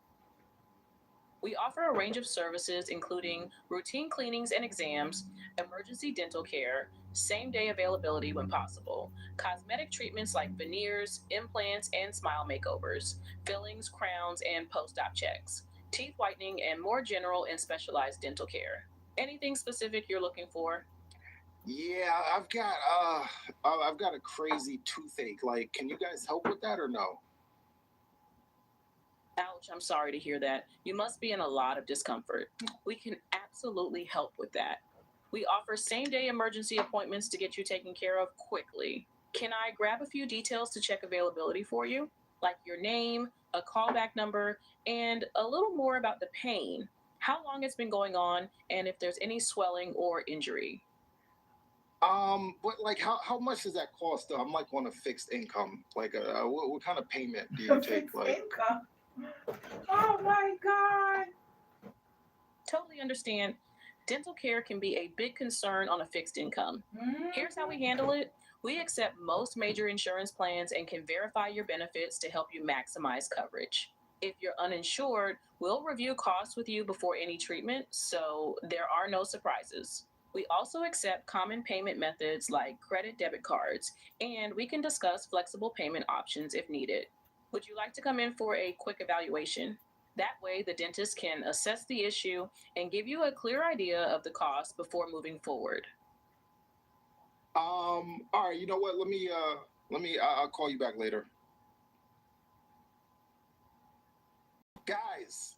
We offer a range of services including routine cleanings and exams, emergency dental care, same-day availability when possible, cosmetic treatments like veneers, implants, and smile makeovers, fillings, crowns, and post-op checks, teeth whitening, and more general and specialized dental care. Anything specific you're looking for? Yeah, I've got a crazy toothache. Like, can you guys help with that or no? Ouch, I'm sorry to hear that. You must be in a lot of discomfort. We can absolutely help with that. We offer same-day emergency appointments to get you taken care of quickly. Can I grab a few details to check availability for you? Like your name, a callback number, and a little more about the pain, how long it's been going on, and if there's any swelling or injury. But like, how much does that cost though? I'm like on a fixed income. Like, what kind of payment do you take? Fixed Like, income. Oh my God. Totally understand. Dental care can be a big concern on a fixed income. Here's how we handle it. We accept most major insurance plans and can verify your benefits to help you maximize coverage. If you're uninsured, we'll review costs with you before any treatment, so there are no surprises. We also accept common payment methods like credit debit cards, and we can discuss flexible payment options if needed. Would you like to come in for a quick evaluation? That way, the dentist can assess the issue and give you a clear idea of the cost before moving forward. all right, you know what? I'll call you back later. Guys,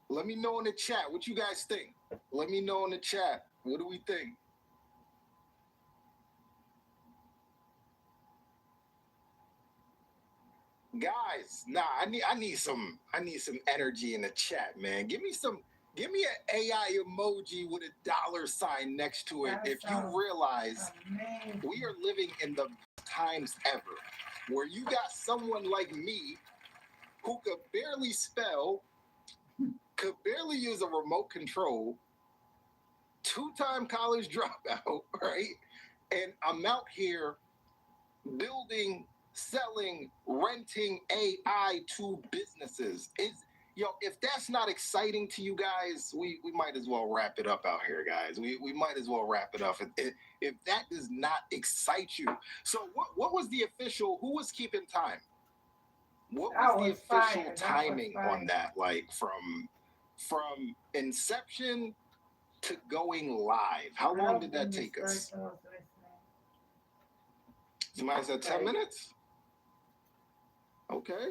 let me know in the chat what you guys think. Let me know in the chat. What do we think? Guys, nah, I need some energy in the chat, man. Give me an AI emoji with a $sign next to it. That If you sounds realize amazing. we are living in the times ever where you got someone like me who could barely spell, could barely use a remote control, two-time college dropout, right? And I'm out here building, selling, renting AI to businesses. If that's not exciting to you guys, we might as well wrap it up out here, guys. We might as well wrap it up. If that does not excite you. So what was the official, who was keeping time? What was the official timing on that? Like from inception to going live? How long did that take us? Somebody said 10 minutes? Okay.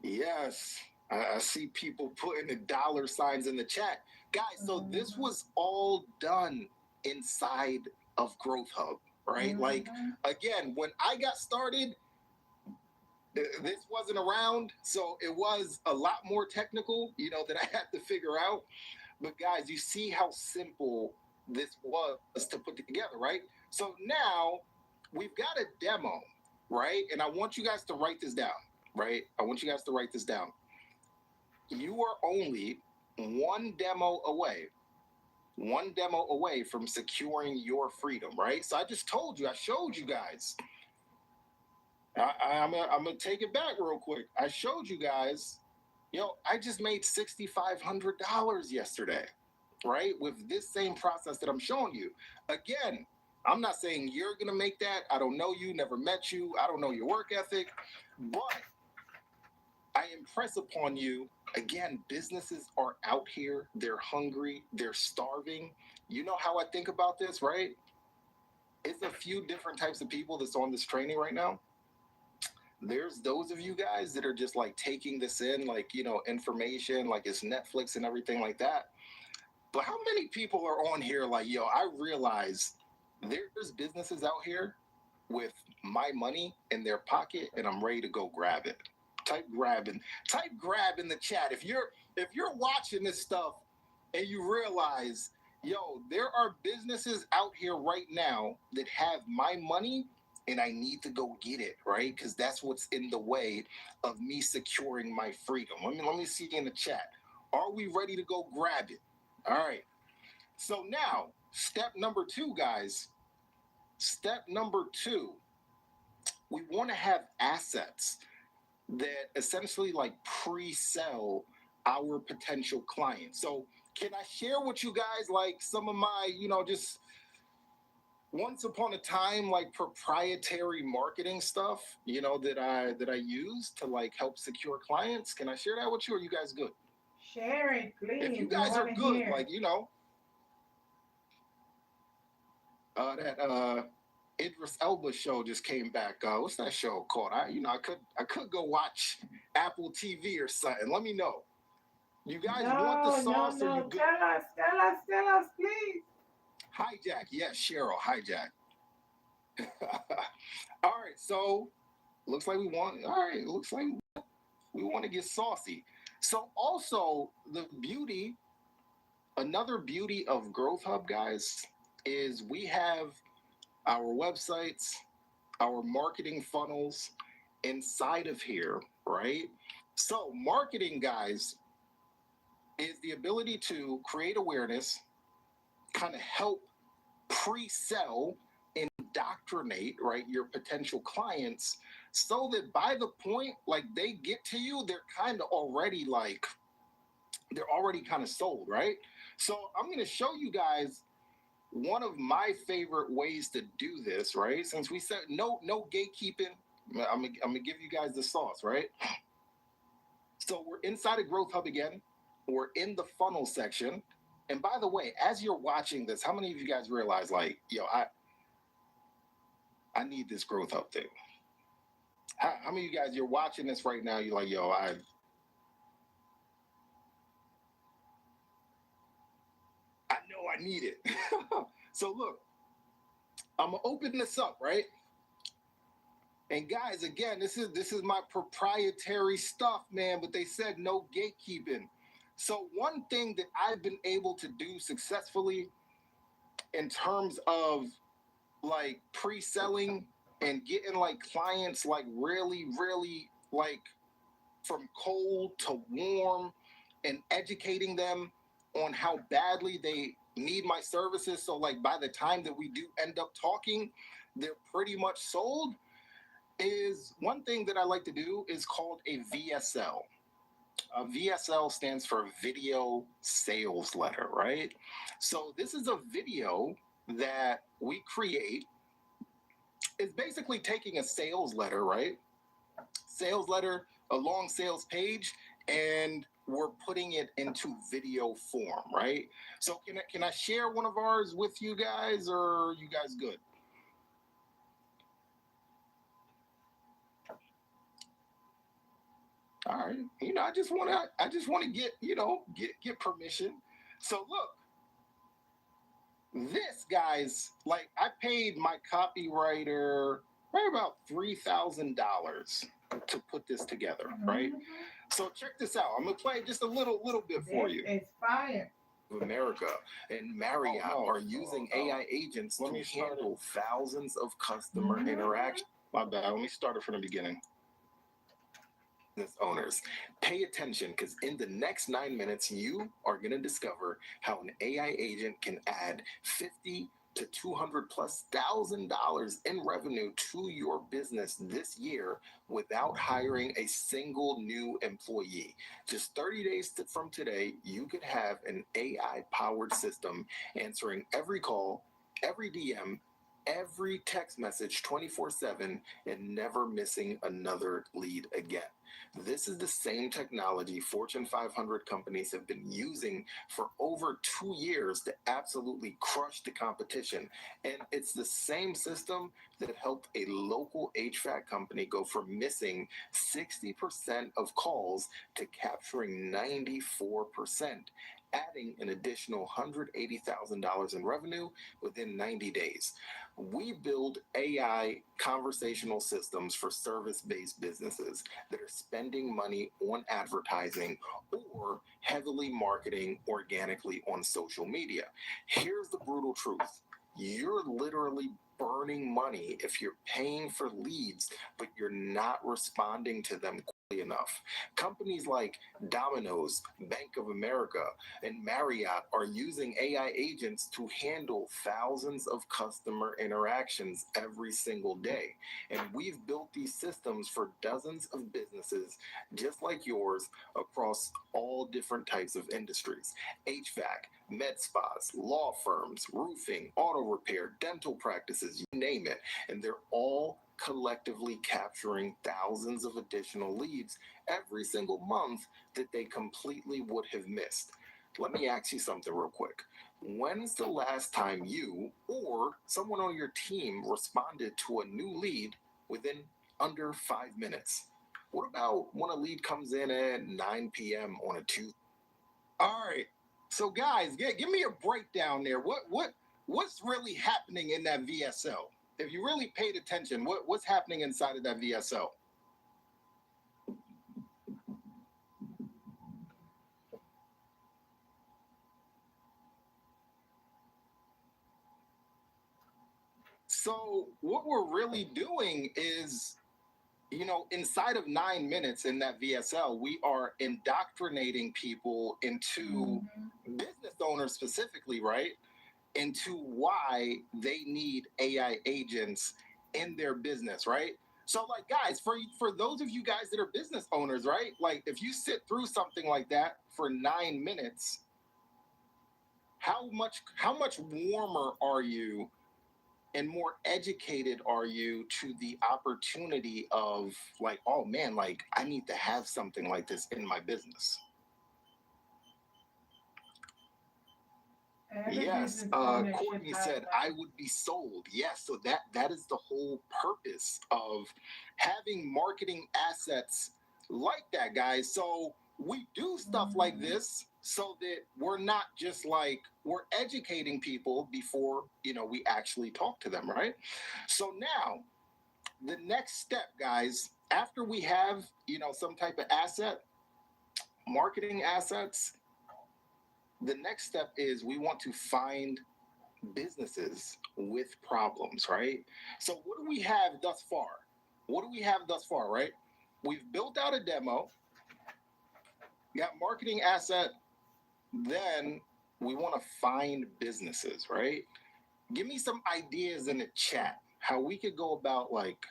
Yes. I see people putting the dollar signs in the chat. Guys, so this was all done inside of Growth Hub, right? Like, again, when I got started, this wasn't around, so it was a lot more technical, that I had to figure out. But guys, you see how simple this was to put together, right? So now we've got a demo, right? And I want you guys to write this down, right? I want you guys to write this down. You are only one demo away from securing your freedom, right? So I just told you, I showed you guys. I'm gonna take it back real quick. I showed you guys, I just made $6,500 yesterday, right? With this same process that I'm showing you. Again, I'm not saying you're gonna make that. I don't know you, never met you. I don't know your work ethic, but I impress upon you, again, businesses are out here. They're hungry. They're starving. You know how I think about this, right? It's a few different types of people that's on this training right now. There's those of you guys that are just like taking this in, like, information, like it's Netflix and everything like that. But how many people are on here like, I realize there's businesses out here with my money in their pocket and I'm ready to go grab it. Type grab in the chat. If you're watching this stuff and you realize, there are businesses out here right now that have my money and I need to go get it, right? Because that's what's in the way of me securing my freedom. Let me see in the chat. Are we ready to go grab it? All right. So now, step number 2, guys. Step number 2, we want to have assets that essentially like pre-sell our potential clients. So can I share with you guys like some of my, just once upon a time, like proprietary marketing stuff, that I use to like help secure clients? Can I share that with you? Or are you guys good? Share it, please. If you guys are good, like, that Idris Elba show just came back. What's that show called? I could go watch Apple TV or something. Let me know. You guys want the sauce or you good? Tell us, please. Hijack, yes, Cheryl, hijack. All right, so looks like we want to get saucy. So also another beauty of Growth Hub, guys, is we have our websites, our marketing funnels inside of here, right? So marketing, guys, is the ability to create awareness, kind of help pre-sell, indoctrinate, right, your potential clients, so that by the point like they get to you, they're already kind of sold, right? So I'm going to show you guys one of my favorite ways to do this, right? Since we said no gatekeeping, I'm gonna give you guys the sauce, right? So we're inside of Growth Hub again. We're in the funnel section. And by the way, as you're watching this, how many of you guys realize like, I need this Growth Hub thing? How many of you guys, you're watching this right now, you're like, I know I need it. So look, I'm gonna open this up, right? And guys, again, this is my proprietary stuff, man, but they said no gatekeeping. So one thing that I've been able to do successfully in terms of like pre-selling and getting like clients like really, really like from cold to warm and educating them on how badly they need my services. So like by the time that we do end up talking, they're pretty much sold, is one thing that I like to do is called a VSL. A VSL stands for video sales letter, right? So this is a video that we create. It's basically taking a sales letter, right? Sales letter, a long sales page, and we're putting it into video form, right? So can I share one of ours with you guys, or are you guys good? All right. I just want to get, get permission. So look, this guys, like I paid my copywriter right about $3,000 to put this together, right? So check this out. I'm gonna play just a little bit for you. It's fire. America and Marriott are using AI agents to handle thousands of customer interactions. My bad. Let me start it from the beginning. Business owners, pay attention because in the next 9 minutes, you are going to discover how an AI agent can add 50 to 200 plus $1,000 in revenue to your business this year without hiring a single new employee. Just 30 days from today, you could have an AI powered system answering every call, every DM, every text message 24/7 and never missing another lead again. This is the same technology Fortune 500 companies have been using for over 2 years to absolutely crush the competition. And it's the same system that helped a local HVAC company go from missing 60% of calls to capturing 94%, adding an additional $180,000 in revenue within 90 days. We build AI conversational systems for service-based businesses that are spending money on advertising or heavily marketing organically on social media. Here's the brutal truth. You're literally burning money if you're paying for leads, but you're not responding to them quickly enough. Companies like Domino's, Bank of America, and Marriott are using AI agents to handle thousands of customer interactions every single day. And we've built these systems for dozens of businesses just like yours across all different types of industries: HVAC, med spas, law firms, roofing, auto repair, dental practices, you name it. And they're all collectively capturing thousands of additional leads every single month that they completely would have missed. Let me ask you something real quick. When's the last time you or someone on your team responded to a new lead within under 5 minutes? What about when a lead comes in at 9 p.m. on a Tuesday? All right. So guys, give me a breakdown there. What's really happening in that VSL? If you really paid attention, what's happening inside of that VSL? So what we're really doing is, inside of 9 minutes in that VSL, we are indoctrinating people into business owners specifically, right? Into why they need AI agents in their business, right? So like guys, for those of you guys that are business owners, right? Like if you sit through something like that for 9 minutes, how much warmer are you and more educated are you to the opportunity of like, oh man, like I need to have something like this in my business? Yes, Courtney said I would be sold. Yes, so that is the whole purpose of having marketing assets like that, guys. So we do stuff like this so that we're not just like, we're educating people before, we actually talk to them, right? So now, the next step, guys, after we have, some type of asset, marketing assets, the next step is we want to find businesses with problems, right? So what do we have thus far? Right? We've built out a demo, got marketing asset, then we want to find businesses, right? Give me some ideas in the chat how we could go about like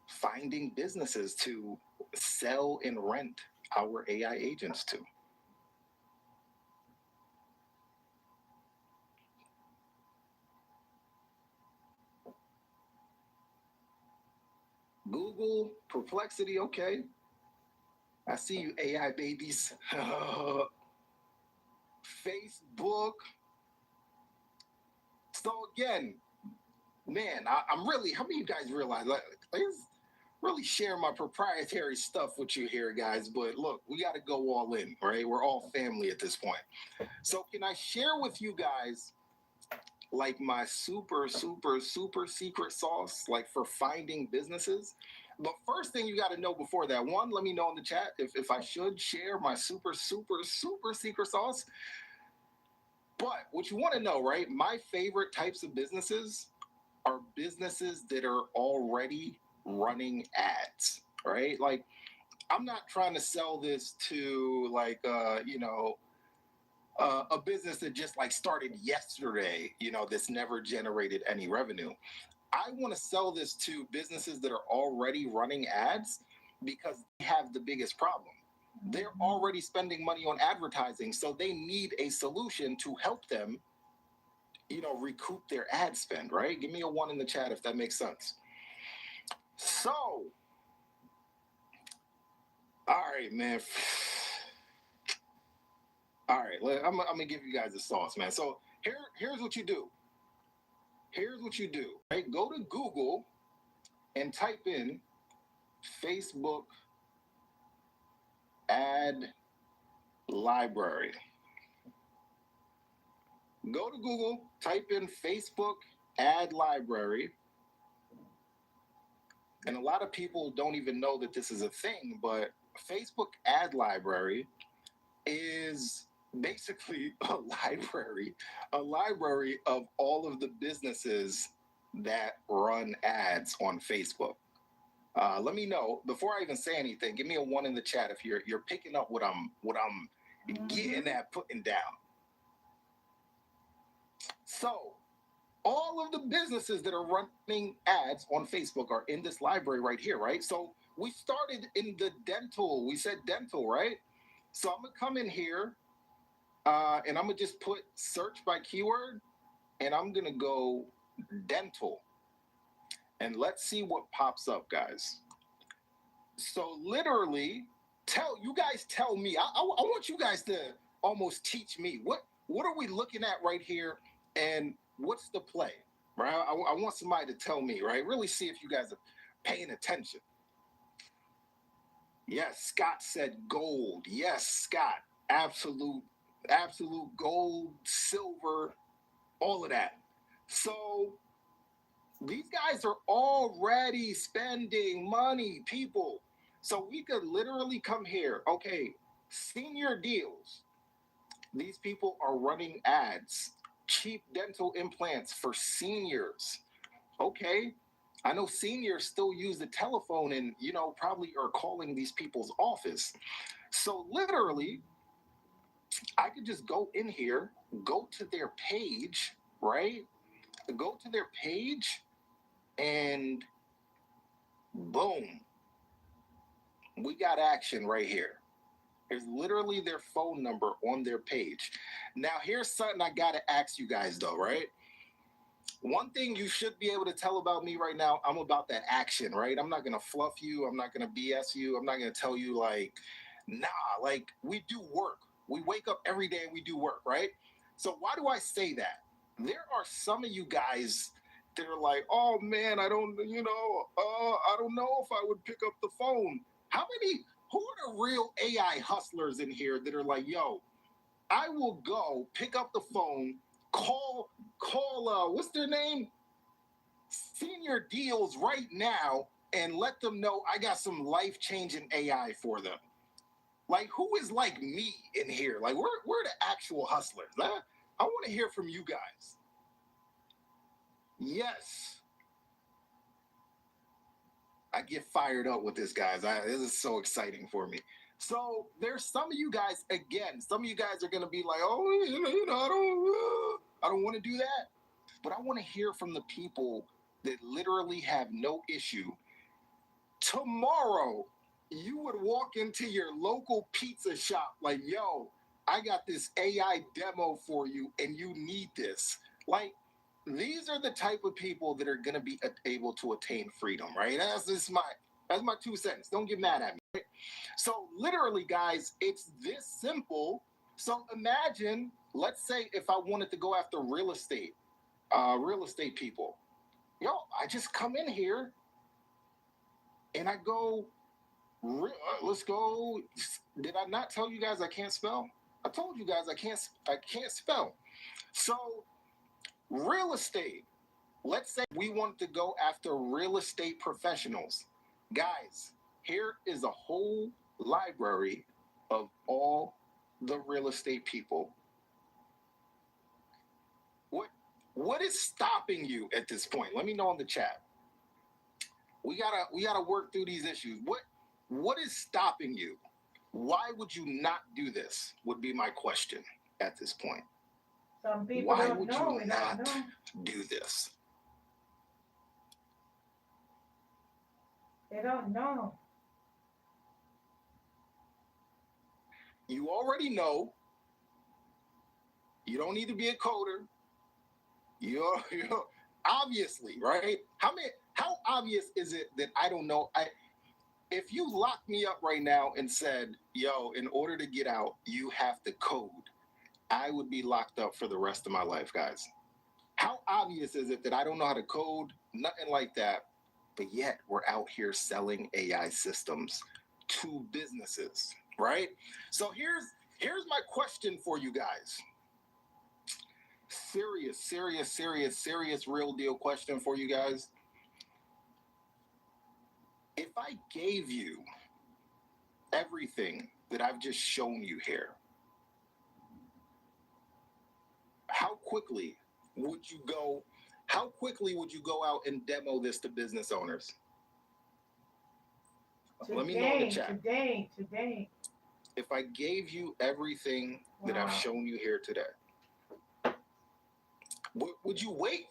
finding businesses to sell and rent our AI agents to. Google, Perplexity, okay. I see you, AI babies. Facebook. So again, man, I'm really, how many of you guys realize, like really share my proprietary stuff with you here, guys. But look, we got to go all in, right? We're all family at this point. So can I share with you guys like my super secret sauce, like for finding businesses? But first thing you got to know before that, one, let me know in the chat if I should share my super secret sauce. But what you want to know, right? My favorite types of businesses are businesses that are already running ads, right? Like, I'm not trying to sell this to like, a business that just like started yesterday, that's never generated any revenue. I want to sell this to businesses that are already running ads because they have the biggest problem. They're already spending money on advertising, so they need a solution to help them, recoup their ad spend, right? Give me a 1 in the chat if that makes sense. So, all right, man. All right, I'm gonna give you guys the sauce, man. So here's what you do. Here's what you do, right? Go to Google and type in Facebook ad library. Go to Google, type in Facebook ad library. And a lot of people don't even know that this is a thing, but Facebook ad library is basically a library of all of the businesses that run ads on Facebook. Let me know before I even say anything. Give me a 1 in the chat if you're picking up what I'm getting at, putting down. So all of the businesses that are running ads on Facebook are in this library right here, right? So we started in the dental. We said dental, right? So I'm gonna come in here and I'm gonna just put search by keyword and I'm gonna go dental. And let's see what pops up, guys. So literally, tell me. I want you guys to almost teach me what are we looking at right here, and what's the play, right? I want somebody to tell me, right? Really see if you guys are paying attention. Yes, Scott said gold. Yes, Scott, absolute gold, silver, all of that. So these guys are already spending money, people. So we could literally come here. Okay, senior deals. These people are running ads. Cheap dental implants for seniors. Okay, I know seniors still use the telephone and, probably are calling these people's office. So literally, I could just go in here, go to their page, right? Go to their page and boom, we got action right here. There's literally their phone number on their page. Now, here's something I got to ask you guys, though, right? One thing you should be able to tell about me right now, I'm about that action, right? I'm not going to fluff you. I'm not going to BS you. I'm not going to tell you, like, nah, like, we do work. We wake up every day and we do work, right? So why do I say that? There are some of you guys that are like, oh, man, I don't know if I would pick up the phone. Who are the real AI hustlers in here that are like, yo, I will go pick up the phone, call, what's their name? Senior Deals right now and let them know I got some life-changing AI for them. Like, who is like me in here? Like, we're the actual hustlers. I want to hear from you guys. Yes. I get fired up with this, guys. This is so exciting for me. So there's some of you guys, again, some of you guys are going to be like, oh, I don't want to do that. But I want to hear from the people that literally have no issue. Tomorrow, you would walk into your local pizza shop like, yo, I got this AI demo for you and you need this. Like, these are the type of people that are going to be able to attain freedom, right? That's my 2 cents. Don't get mad at me. Right? So literally, guys, it's this simple. So imagine, let's say if I wanted to go after real estate people, I just come in here And I go, let's go. Did I not tell you guys I can't spell? I told you guys I can't spell. So real estate. Let's say we want to go after real estate professionals. Guys, here is a whole library of all the real estate people. What is stopping you at this point? Let me know in the chat. We gotta work through these issues. What is stopping you? Why would you not do this? Would be my question at this point. Some people Why don't would know. you We not don't know. do this? They don't know. You already know. You don't need to be a coder. You're obviously, right? How obvious is it that I don't know? If you locked me up right now and said, yo, in order to get out, you have to code, I would be locked up for the rest of my life, guys. How obvious is it that I don't know how to code? Nothing like that. But yet we're out here selling AI systems to businesses, right? So here's my question for you guys. Serious, real deal question for you guys. If I gave you everything that I've just shown you here, how quickly would you go out and demo this to business owners? Let me know in the chat. Today. If I gave you everything that I've shown you here today, would you wait?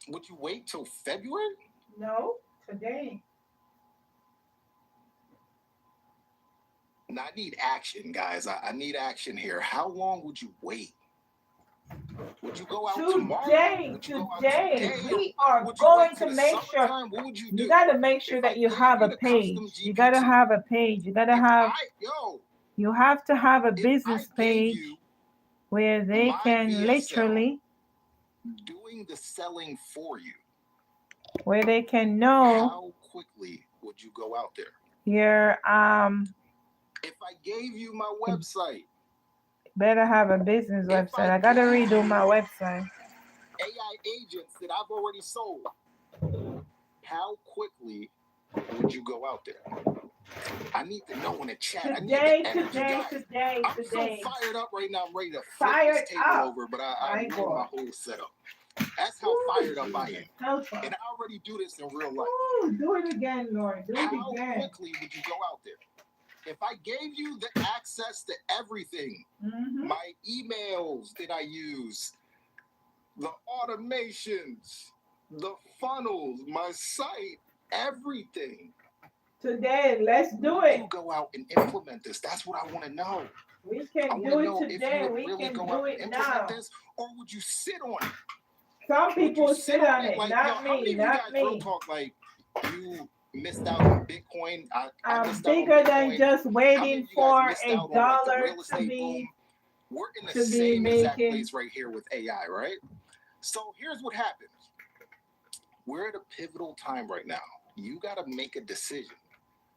Would you wait till February? No, today. Now, I need action, guys. I need action here. How long would you wait? Would you go out tomorrow? Today. We are going to make sure. What would you You do? got to make sure that you have a page. You got to have a page. You got to have. You have to have a business page where they can literally doing the selling for you. Where they can know how quickly would you go out there? Your If I gave you my website, better have a business website. I gotta redo my website. AI agents that I've already sold. How quickly would you go out there? I need to know in the chat. Today. I'm so fired up right now. I'm ready to flip this table over, but I need my whole setup. That's how fired up I am. And I already do this in real life. Ooh, do it again, Lord. Do it again. How quickly would you go out there? If I gave you the access to everything, my emails that I use, the automations, the funnels, my site, everything. Today, let's do it. You go out and implement this. That's what I want to know. We can do it today. We can do it now. This, or would you sit on it? Some people sit on it, like, not me, not me. Real talk, like, you missed out on Bitcoin. I'm bigger than just waiting for a dollar to be. We're in the same exact place right here with AI, right? So here's what happens. We're at a pivotal time right now. You got to make a decision.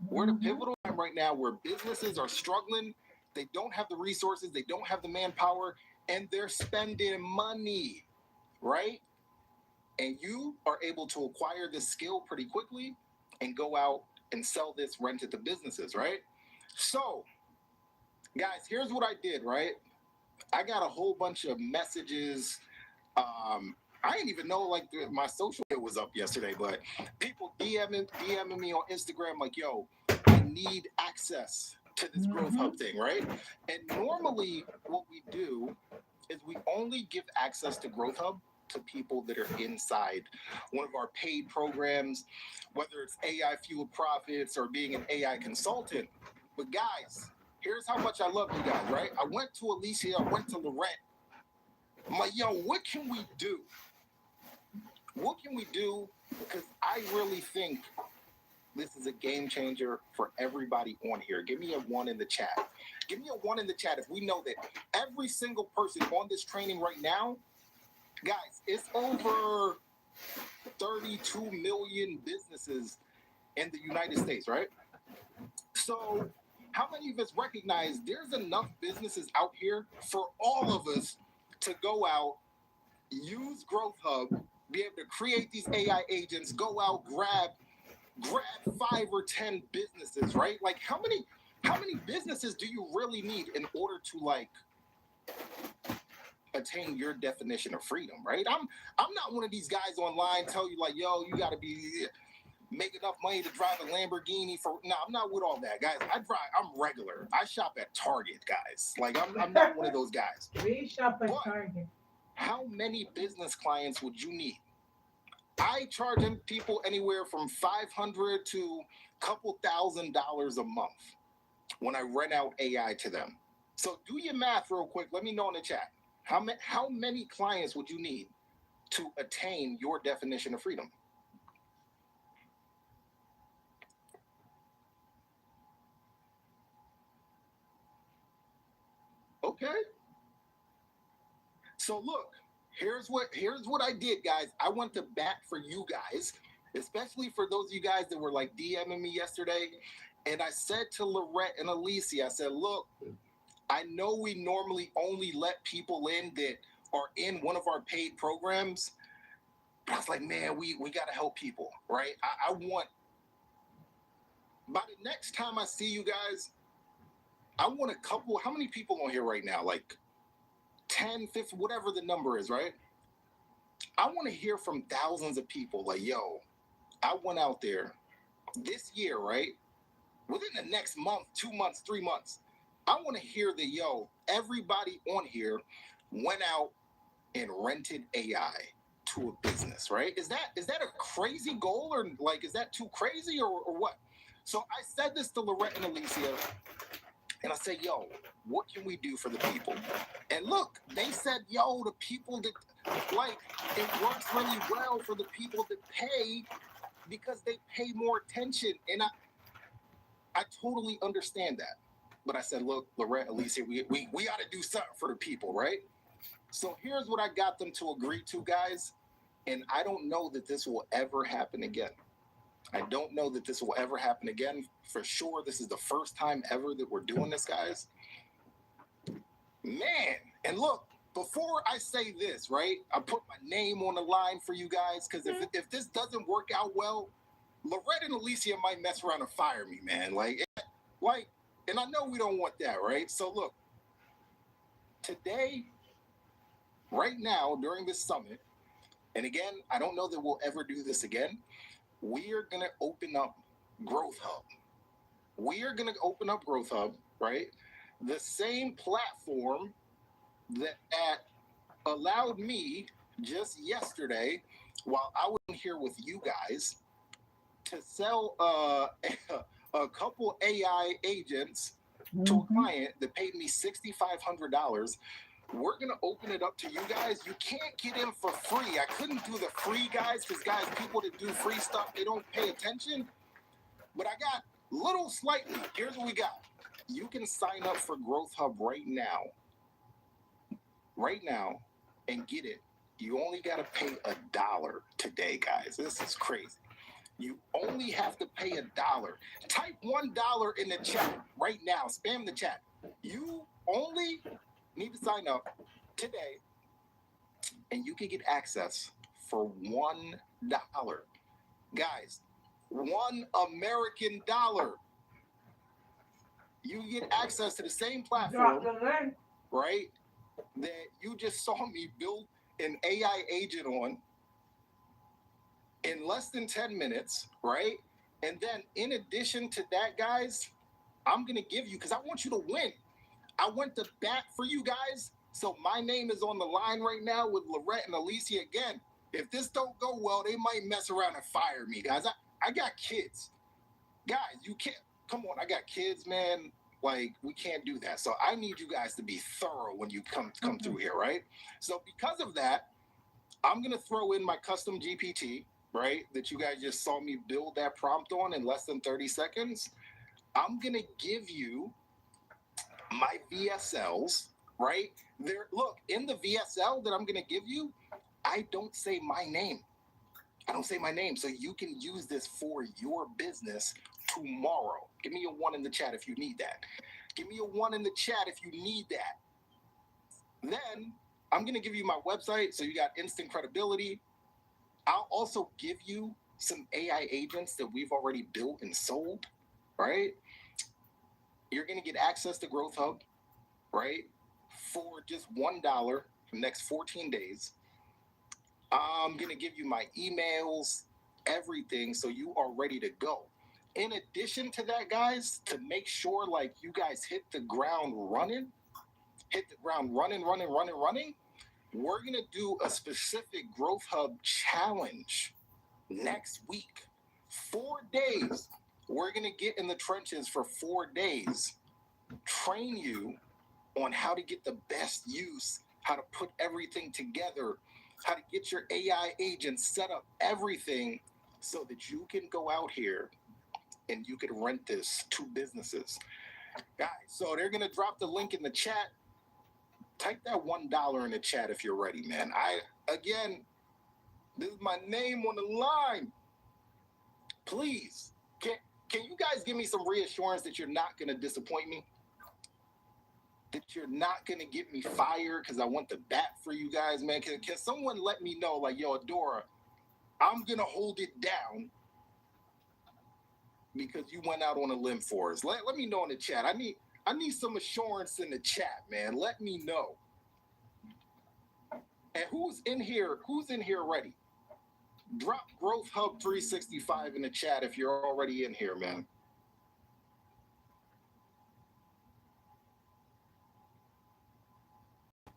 We're at a pivotal time right now where businesses are struggling. They don't have the resources. They don't have the manpower, and they're spending money, right? And you are able to acquire this skill pretty quickly and go out and sell this, rent it to businesses, right? So, guys, here's what I did, right? I got a whole bunch of messages. I didn't even know like my social media was up yesterday, but people DMing me on Instagram like, yo, I need access to this growth hub thing, right? And normally what we do is we only give access to growth hub to people that are inside one of our paid programs, whether it's AI Fueled Profits or being an AI consultant. But guys, here's how much I love you guys, right? I went to Alicia, I went to Lorette. I'm like, yo, what can we do? What can we do? Because I really think this is a game changer for everybody on here. Give me a 1 in the chat. Give me a 1 in the chat if we know that every single person on this training right now, guys, it's over 32 million businesses in the United States, right? So how many of us recognize there's enough businesses out here for all of us to go out, use Growth Hub, be able to create these AI agents, go out, grab 5 or 10 businesses, right? Like how many businesses do you really need in order to like attain your definition of freedom, right? I'm not one of these guys online tell you like, yo, you gotta be make enough money to drive a Lamborghini for I'm not with all that, guys. I'm regular. I shop at Target, guys. Like I'm not one of those guys. We shop at Target. How many business clients would you need? I charge people anywhere from $500 to a couple $1,000s a month when I rent out AI to them. So do your math real quick. Let me know in the chat. How many clients would you need to attain your definition of freedom? Okay. So look, here's what I did, guys. I went to bat for you guys, especially for those of you guys that were like DMing me yesterday. And I said to Lorette and Alicia, I said, look, I know we normally only let people in that are in one of our paid programs, but I was like, man, we got to help people, right? I want, by the next time I see you guys, I want a couple, how many people on here right now? Like 10, 50, whatever the number is, right? I want to hear from thousands of people like, yo, I went out there this year, right? Within the next month, 2 months, 3 months, I want to hear that, yo, everybody on here went out and rented AI to a business, right? Is that a crazy goal, or like, is that too crazy or what? So I said this to Lorette and Alicia, and I said, yo, what can we do for the people? And look, they said, yo, the people that, like, it works really well for the people that pay because they pay more attention. And I totally understand that. But I said, look, Lorette, Alicia, we got to do something for the people, right? So here's what I got them to agree to, guys. And I don't know that this will ever happen again. I don't know that this will ever happen again. For sure, this is the first time ever that we're doing this, guys. Man, and look, before I say this, right, I put my name on the line for you guys, because if this doesn't work out well, Lorette and Alicia might mess around and fire me, man. Like, and I know we don't want that, right? So look, today, right now, during this summit, and again, I don't know that we'll ever do this again, we are going to open up Growth Hub. We are going to open up Growth Hub, right? The same platform that allowed me just yesterday, while I was here with you guys, to sell a couple AI agents to a client that paid me $6,500. We're going to open it up to you guys. You can't get in for free. I couldn't do the free, guys, because, guys, people that do free stuff, they don't pay attention. But I got little slightly. Here's what we got. You can sign up for Growth Hub right now, and get it. You only got to pay $1 today, guys. This is crazy. You only have to pay $1. Type $1 in the chat right now. Spam the chat. You only need to sign up today, and you can get access for $1. Guys, $1 American dollar. You get access to the same platform, right, that you just saw me build an AI agent on in less than 10 minutes, right? And then in addition to that, guys, I'm going to give you, because I want you to win. I went to bat for you guys. So my name is on the line right now with Lorette and Alicia again. If this don't go well, they might mess around and fire me, guys. I got kids. Guys, you can't, come on, I got kids, man. Like, we can't do that. So I need you guys to be thorough when you come through here, right? So because of that, I'm going to throw in my custom GPT, right, that you guys just saw me build that prompt on in less than 30 seconds. I'm going to give you my VSLs, right? There, look, in the VSL that I'm going to give you, I don't say my name. I don't say my name, so you can use this for your business tomorrow. Give me a 1 in the chat if you need that. Give me a 1 in the chat if you need that. Then I'm going to give you my website so you got instant credibility. I'll also give you some AI agents that we've already built and sold, right? You're going to get access to Growth Hub, right? For just $1 for the next 14 days. I'm going to give you my emails, everything, so you are ready to go. In addition to that, guys, to make sure like you guys hit the ground running, we're going to do a specific Growth Hub challenge next week. 4 days. We're going to get in the trenches for 4 days, train you on how to get the best use, how to put everything together, how to get your AI agents set up, everything, so that you can go out here and you can rent this to businesses. Guys, so they're going to drop the link in the chat. Type that $1 in the chat if you're ready, man. Again, this is my name on the line. Please, can you guys give me some reassurance that you're not going to disappoint me? That you're not going to get me fired because I want the bat for you guys, man? Can someone let me know, like, yo, Adora, I'm going to hold it down because you went out on a limb for us. Let me know in the chat. I need some assurance in the chat, man. Let me know. And who's in here ready? Drop Growth Hub 365 in the chat if you're already in here, man.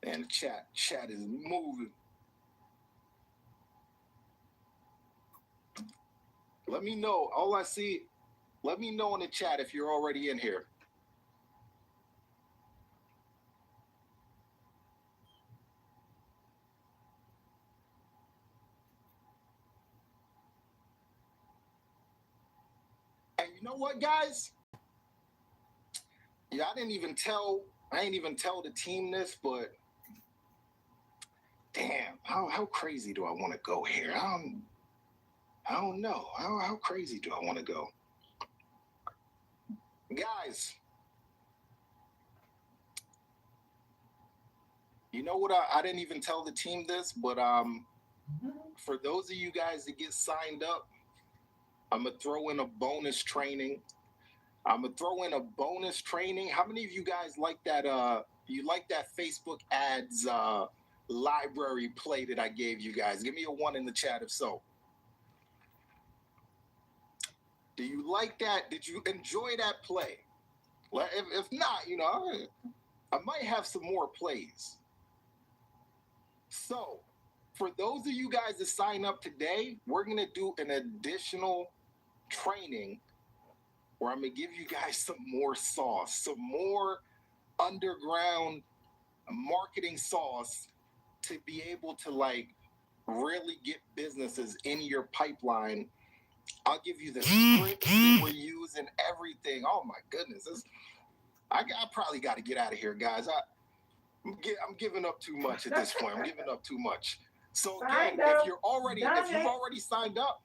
And the chat is moving. Let me know. All I see, let me know in the chat if you're already in here. And you know what, guys? Yeah, I ain't even tell the team this, but damn, how crazy do I want to go here? I don't know. How crazy do I want to go? Guys, you know what? I didn't even tell the team this, but for those of you guys that get signed up, I'm going to throw in a bonus training. How many of you guys like that? You like that Facebook ads library play that I gave you guys? Give me a 1 in the chat if so. Do you like that? Did you enjoy that play? If not, you know, I might have some more plays. So, for those of you guys that sign up today, we're going to do an additional training where I'm going to give you guys some more sauce, some more underground marketing sauce to be able to like really get businesses in your pipeline. I'll give you the script that we're using, everything. Oh my goodness. I probably got to get out of here, guys. I'm giving up too much at this point. I'm giving up too much. So again, if you've already signed up,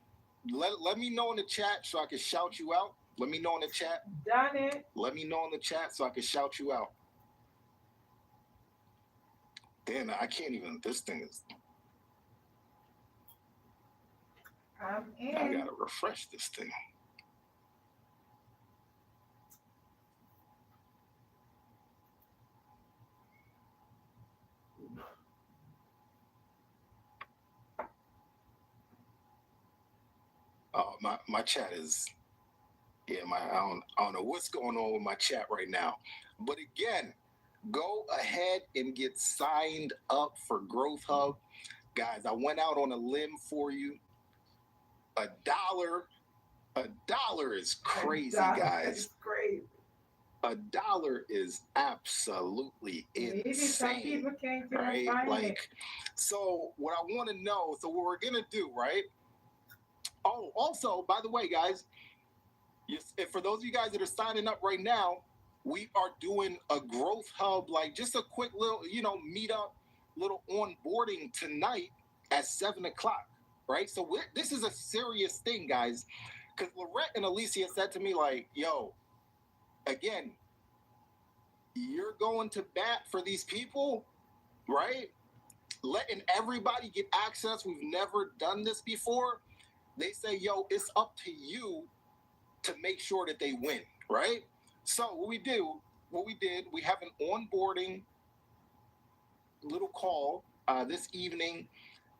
let me know in the chat so I can shout you out. Let me know in the chat. Done it. Let me know in the chat so I can shout you out. Damn, I can't even. This thing is. I'm in. I gotta refresh this thing. Oh, my chat is. Yeah, I don't know what's going on with my chat right now. But again, go ahead and get signed up for Growth Hub. Guys, I went out on a limb for you. $1 is crazy, guys. It's crazy. $1 is absolutely insane. Maybe some people can't even right? find Like, it. so what I want to know, so what we're gonna do, right? Oh, also, by the way, guys, for those of you guys that are signing up right now, we are doing a Growth Hub, like just a quick little, meetup, little onboarding tonight at 7 o'clock, right? So this is a serious thing, guys, because Lorette and Alicia said to me, like, yo, again, you're going to bat for these people, right? Letting everybody get access. We've never done this before. They say, yo, it's up to you to make sure that they win, right? So what we did, we have an onboarding little call this evening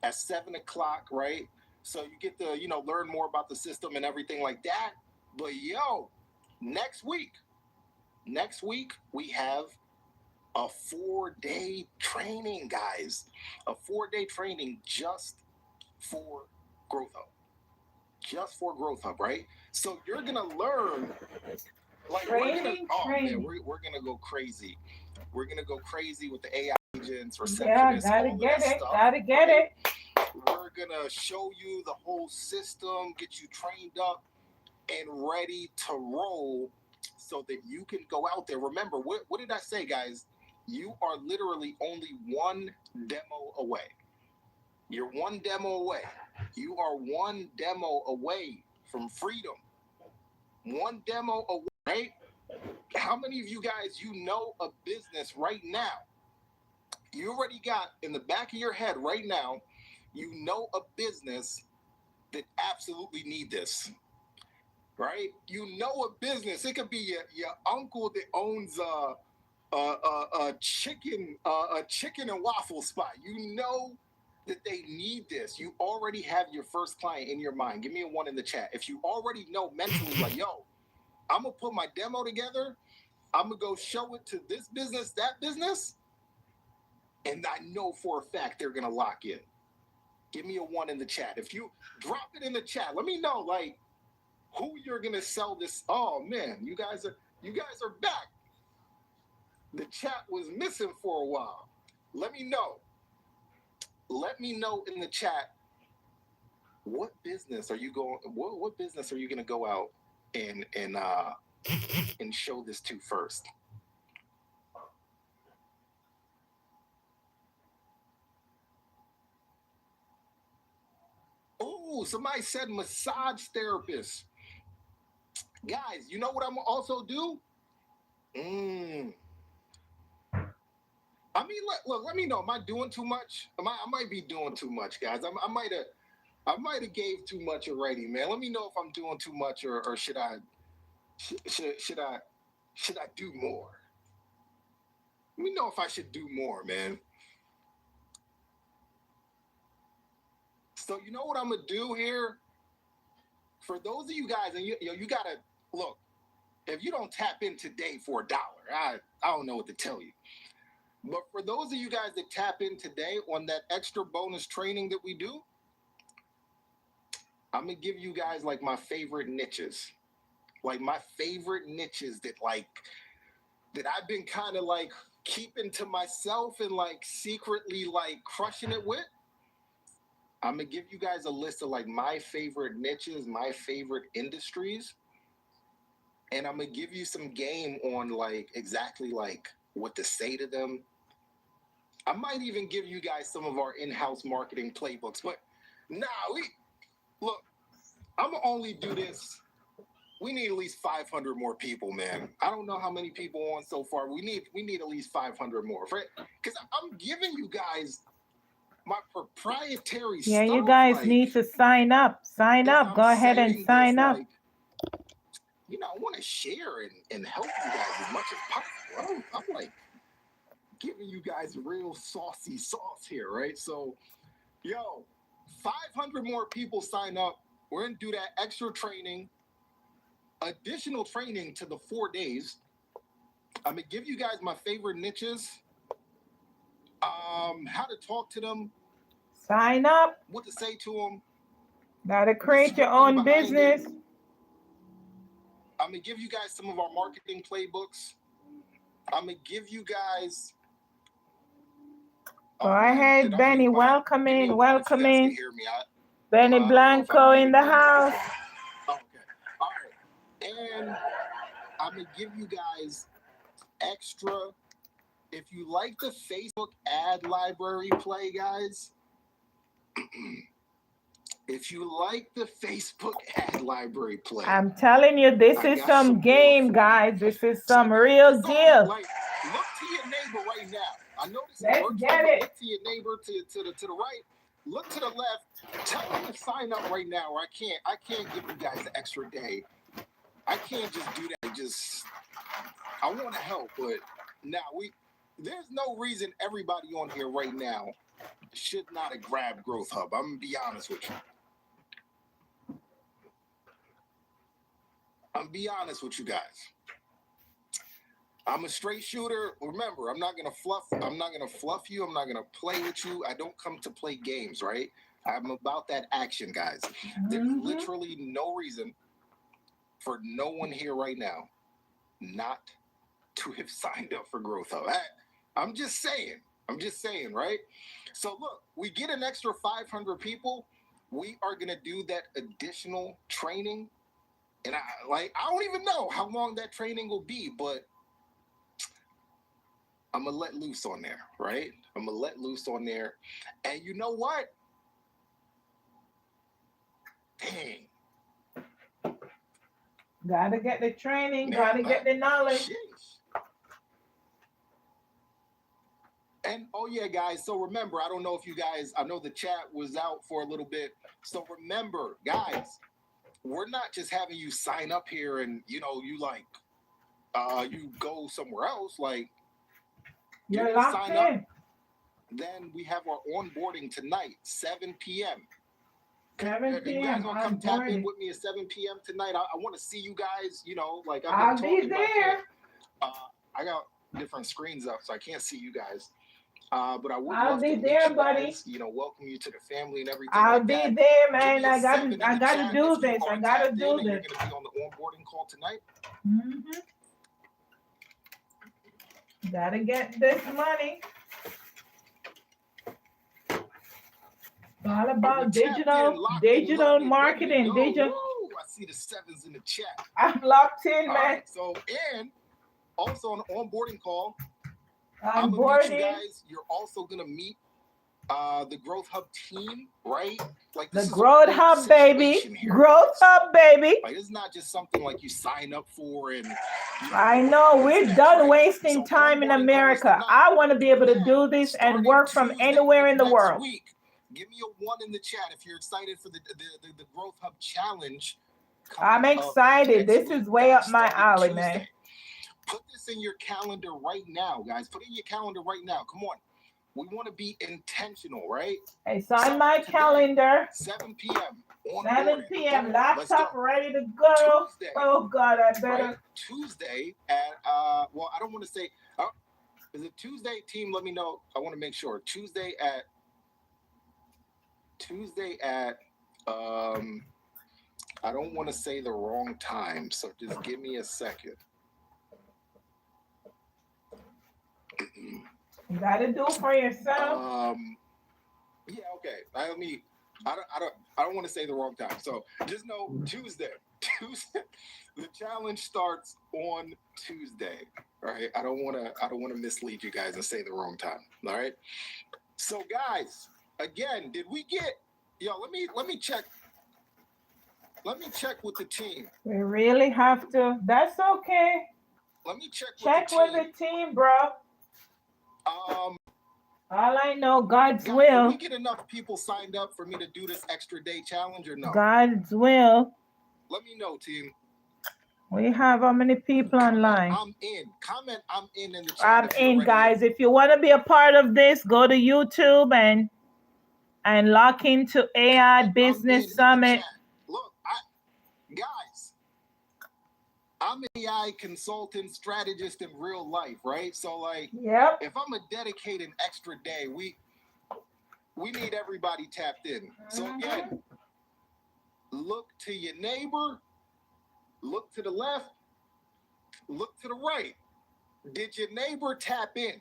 at 7 o'clock, right? So you get to, learn more about the system and everything like that. But yo, next week we have a 4-day training, guys. A 4-day training just for Growth Hub. Just for Growth Hub, right? So you're gonna learn, like, Training. Man, we're gonna go crazy. We're gonna go crazy with the AI agents, receptionists, Yeah, gotta get it. Stuff, Gotta get right? it. We're gonna show you the whole system, get you trained up and ready to roll, so that you can go out there. Remember, what did I say, guys? You are literally only one demo away. You're one demo away. You are one demo away from freedom. One demo away, right? How many of you guys, know a business right now? You already got in the back of your head right now, know a business that absolutely need this, right? You know a business. It could be your uncle that owns a chicken and waffle spot. You know that they need this. You already have your first client in your mind. Give me a 1 in the chat. If you already know mentally, like, yo, I'm gonna put my demo together, I'm gonna go show it to this business, that business, and I know for a fact they're gonna lock in. Give me a 1 in the chat. If you drop it in the chat, let me know, like, who you're gonna sell this. Oh man, you guys are back. The chat was missing for a while. Let me know. Let me know in the chat, what business are you going? What business are you gonna go out and show this to first? Oh, somebody said massage therapist. Guys, you know what I'm also do? I mean, look, let me know. Am I doing too much? I might be doing too much, guys. I might have gave too much already, man. Let me know if I'm doing too much, or should I do more? Let me know if I should do more, man. So you know what I'm gonna do here? For those of you guys, and you gotta look. If you don't tap in today for $1, I don't know what to tell you. But for those of you guys that tap in today on that extra bonus training that we do, I'm gonna give you guys like my favorite niches. Like my favorite niches that I've been kind of like keeping to myself and like secretly like crushing it with. I'm gonna give you guys a list of like my favorite niches, my favorite industries. And I'm gonna give you some game on like exactly like what to say to them. I might even give you guys some of our in-house marketing playbooks, but look, I'm gonna only do this. We need at least 500 more people, man. I don't know how many people on so far. We need at least 500 more, right? Because I'm giving you guys my proprietary stuff. Yeah, you guys need to sign up. Sign up. Go ahead and sign up. I want to share and help you guys as much as possible. I'm like giving you guys real saucy sauce here, right? So, 500 more people sign up. We're going to do that extra training, additional training to the 4 days. I'm going to give you guys my favorite niches, how to talk to them. Sign up. What to say to them. Gotta create your own business. I'm going to give you guys some of our marketing playbooks. I'm going to give you guys... Go ahead, Benny. Welcome in. Benny Blanco in the house. Okay. All right. And I'm going to give you guys extra. If you like the Facebook ad library play, guys, if you like the Facebook ad library play, I'm telling you, this is some game, guys. This is some real deal. Like, look to your neighbor right now. I know this Let's works, get but it. look to your neighbor to the right. Look to the left. Tell them to sign up right now. Or I can't give you guys the extra day. I can't just do that. I want to help, but now there's no reason everybody on here right now should not have grabbed Growth Hub. I'm gonna be honest with you. You guys. I'm a straight shooter. Remember, I'm not gonna fluff you. I'm not gonna play with you. I don't come to play games, right? I'm about that action, guys. There's literally no reason for no one here right now not to have signed up for Growth Hub. I'm just saying, right? So look, we get an extra 500 people. We are gonna do that additional training. And I don't even know how long that training will be, but I'm going to let loose on there, right? I'm going to let loose on there. And you know what? Dang. Gotta get the training, gotta get the knowledge. Sheesh. And, oh yeah, guys, so remember, I don't know if you guys, I know the chat was out for a little bit. So remember, guys, we're not just having you sign up here and, you go somewhere else. Like, you're locked in. Up. Then we have our onboarding tonight, 7 p.m. 7 You p.m. guys want to come tap in with me at 7 p.m. tonight? I want to see you guys, I'll be there. I got different screens up, so I can't see you guys. But I would I'll love be to there, meet you buddy. guys, welcome you to the family and everything. I'll like be that. there, man. I gotta do do this. I gotta do You're this. gonna be on the onboarding call tonight. Gotta get this money. It's all about digital marketing. Digital. I see the 7s in the chat. I'm locked in, man. Right, so, and also on the onboarding call, I'm gonna meet you guys. You're also gonna meet the Growth Hub team, right? Like the Growth Hub, baby. Growth Hub, baby. Like, it's not just something like you sign up for and. I know we're done wasting time in America. I want to be able to do this and work from anywhere in the world. Give me a 1 in the chat if you're excited for the Growth Hub challenge. I'm excited. This is way up my alley, man. Put this in your calendar right now, guys. Put it in your calendar right now. Come on. We want to be intentional, right? It's on my calendar. 7 p.m. 7 p.m. Laptop ready to go. Tuesday, oh, God, I better. Right? Tuesday at, I don't want to say, is it Tuesday, team? Let me know. I want to make sure. Tuesday at, I don't want to say the wrong time, so just give me a second. You gotta do it for yourself. Yeah, okay. I don't want to say the wrong time. So just know Tuesday. The challenge starts on Tuesday. All right. I don't want to mislead you guys and say the wrong time. All right. So guys, again, did we get let me check. Let me check with the team. We really have to. That's okay. Let me check with the team, bro. All I know, God's will. Did we get enough people signed up for me to do this extra day challenge or no? God's will. Let me know, team. We have how many people online? I'm in. Comment, I'm in the chat. I'm in, guys. If you want to be a part of this, go to YouTube and lock into AI Business Summit. Look, guys, I'm an AI consultant, strategist in real life, right? So, like, yep. If I'm gonna dedicate an extra day, we need everybody tapped in. So again, look to your neighbor, look to the left, look to the right. Did your neighbor tap in?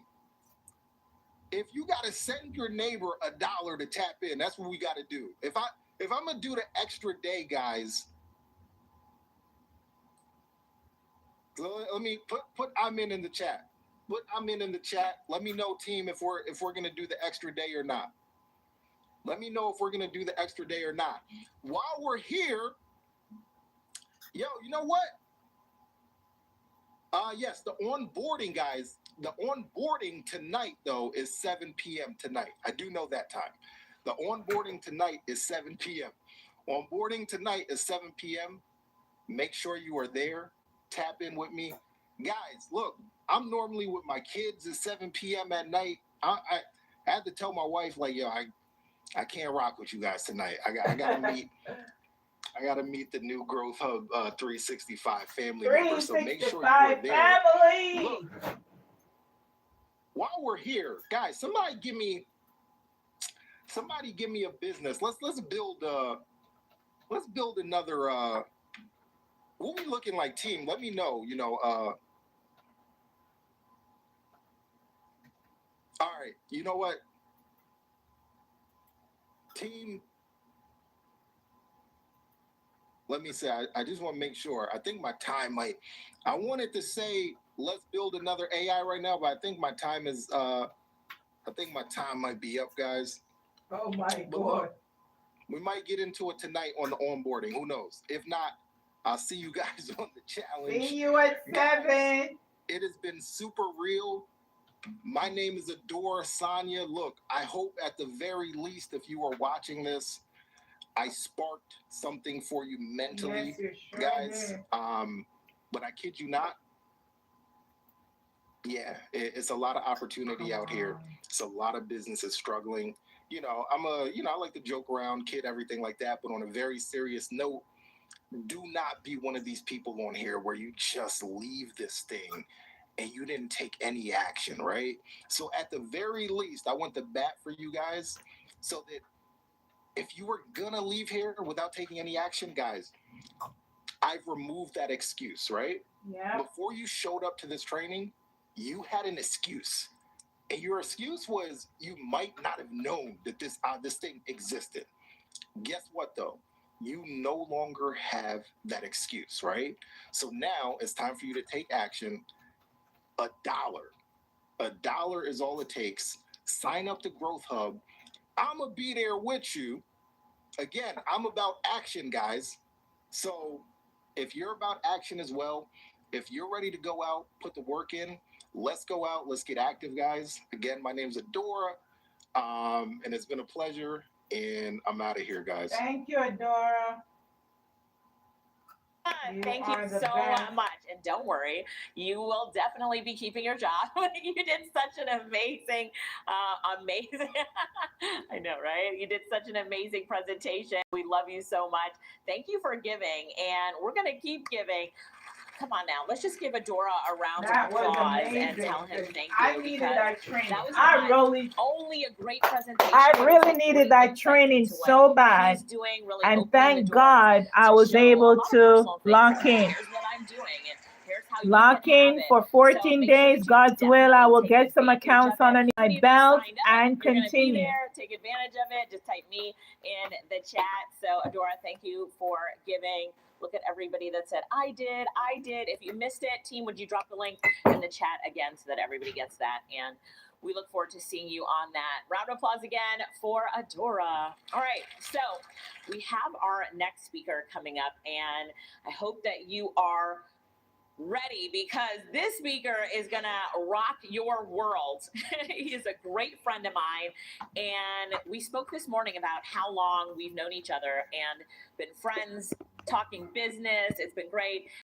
If you gotta send your neighbor $1 to tap in, that's what we gotta do. If I'm gonna do the extra day, guys. Let me put I'm in the chat. Put I'm in the chat. Let me know, team, if we're gonna do the extra day or not. Let me know if we're going to do the extra day or not. While we're here, yo, you know what? Yes, the onboarding, guys. The onboarding tonight, though, is 7 p.m. tonight. I do know that time. The onboarding tonight is 7 p.m. Onboarding tonight is 7 p.m. Make sure you are there. Tap in with me. Guys, look, I'm normally with my kids at 7 p.m. at night. I had to tell my wife, like, yo, I can't rock with you guys tonight. I gotta meet the new Growth Hub 365 family members. So make sure you are there. Family. Look, while we're here, guys, somebody give me a business. Let's build another we'll be looking like team. Let me know, all right, you know what? Team, let me say, I just want to make sure. I think my time I wanted to say, let's build another AI right now, but I think my time might be up, guys. Oh my But God. look, we might get into it tonight on the onboarding. Who knows? If not, I'll see you guys on the challenge. See you at 7. Guys, it has been super real. My name is Adora Sonia. Look, I hope at the very least, if you are watching this, I sparked something for you mentally, Yes, you sure guys. did. But I kid you not. Yeah, it's a lot of opportunity out here. It's a lot of businesses struggling. I like to joke around, kid, everything like that. But on a very serious note, do not be one of these people on here where you just leave this thing and you didn't take any action, right? So at the very least, I want to bat for you guys so that if you were gonna leave here without taking any action, guys, I've removed that excuse, right? Yeah. Before you showed up to this training, you had an excuse. And your excuse was you might not have known that this thing existed. Guess what, though? You no longer have that excuse, right? So now it's time for you to take action. $1 is all it takes. Sign up to Growth Hub. I'm going to be there with you. Again, I'm about action, guys. So if you're about action as well, if you're ready to go out, put the work in, let's go out. Let's get active, guys. Again, my name's Adora, and it's been a pleasure, and I'm out of here, guys. Thank you, Adora. Thank you so much. And don't worry, you will definitely be keeping your job. You did such an amazing, I know, right? You did such an amazing presentation. We love you so much. Thank you for giving. And we're going to keep giving. Come on now, let's just give Adora a round of applause and tell him thank you. I needed that training. That was only a great presentation. I really needed that training so bad. And thank God I was able to lock in. Here's what I'm doing. And here's how lock in for 14 days. God's will, I will get some accounts underneath my belt and continue. Take advantage of it. Just type me in the chat. So Adora, thank you for giving. Look at everybody that said, I did. If you missed it, team, would you drop the link in the chat again so that everybody gets that? And we look forward to seeing you on that. Round of applause again for Adora. All right, so we have our next speaker coming up, and I hope that you are ready because this speaker is gonna rock your world. He is a great friend of mine, and we spoke this morning about how long we've known each other and been friends, talking business. It's been great.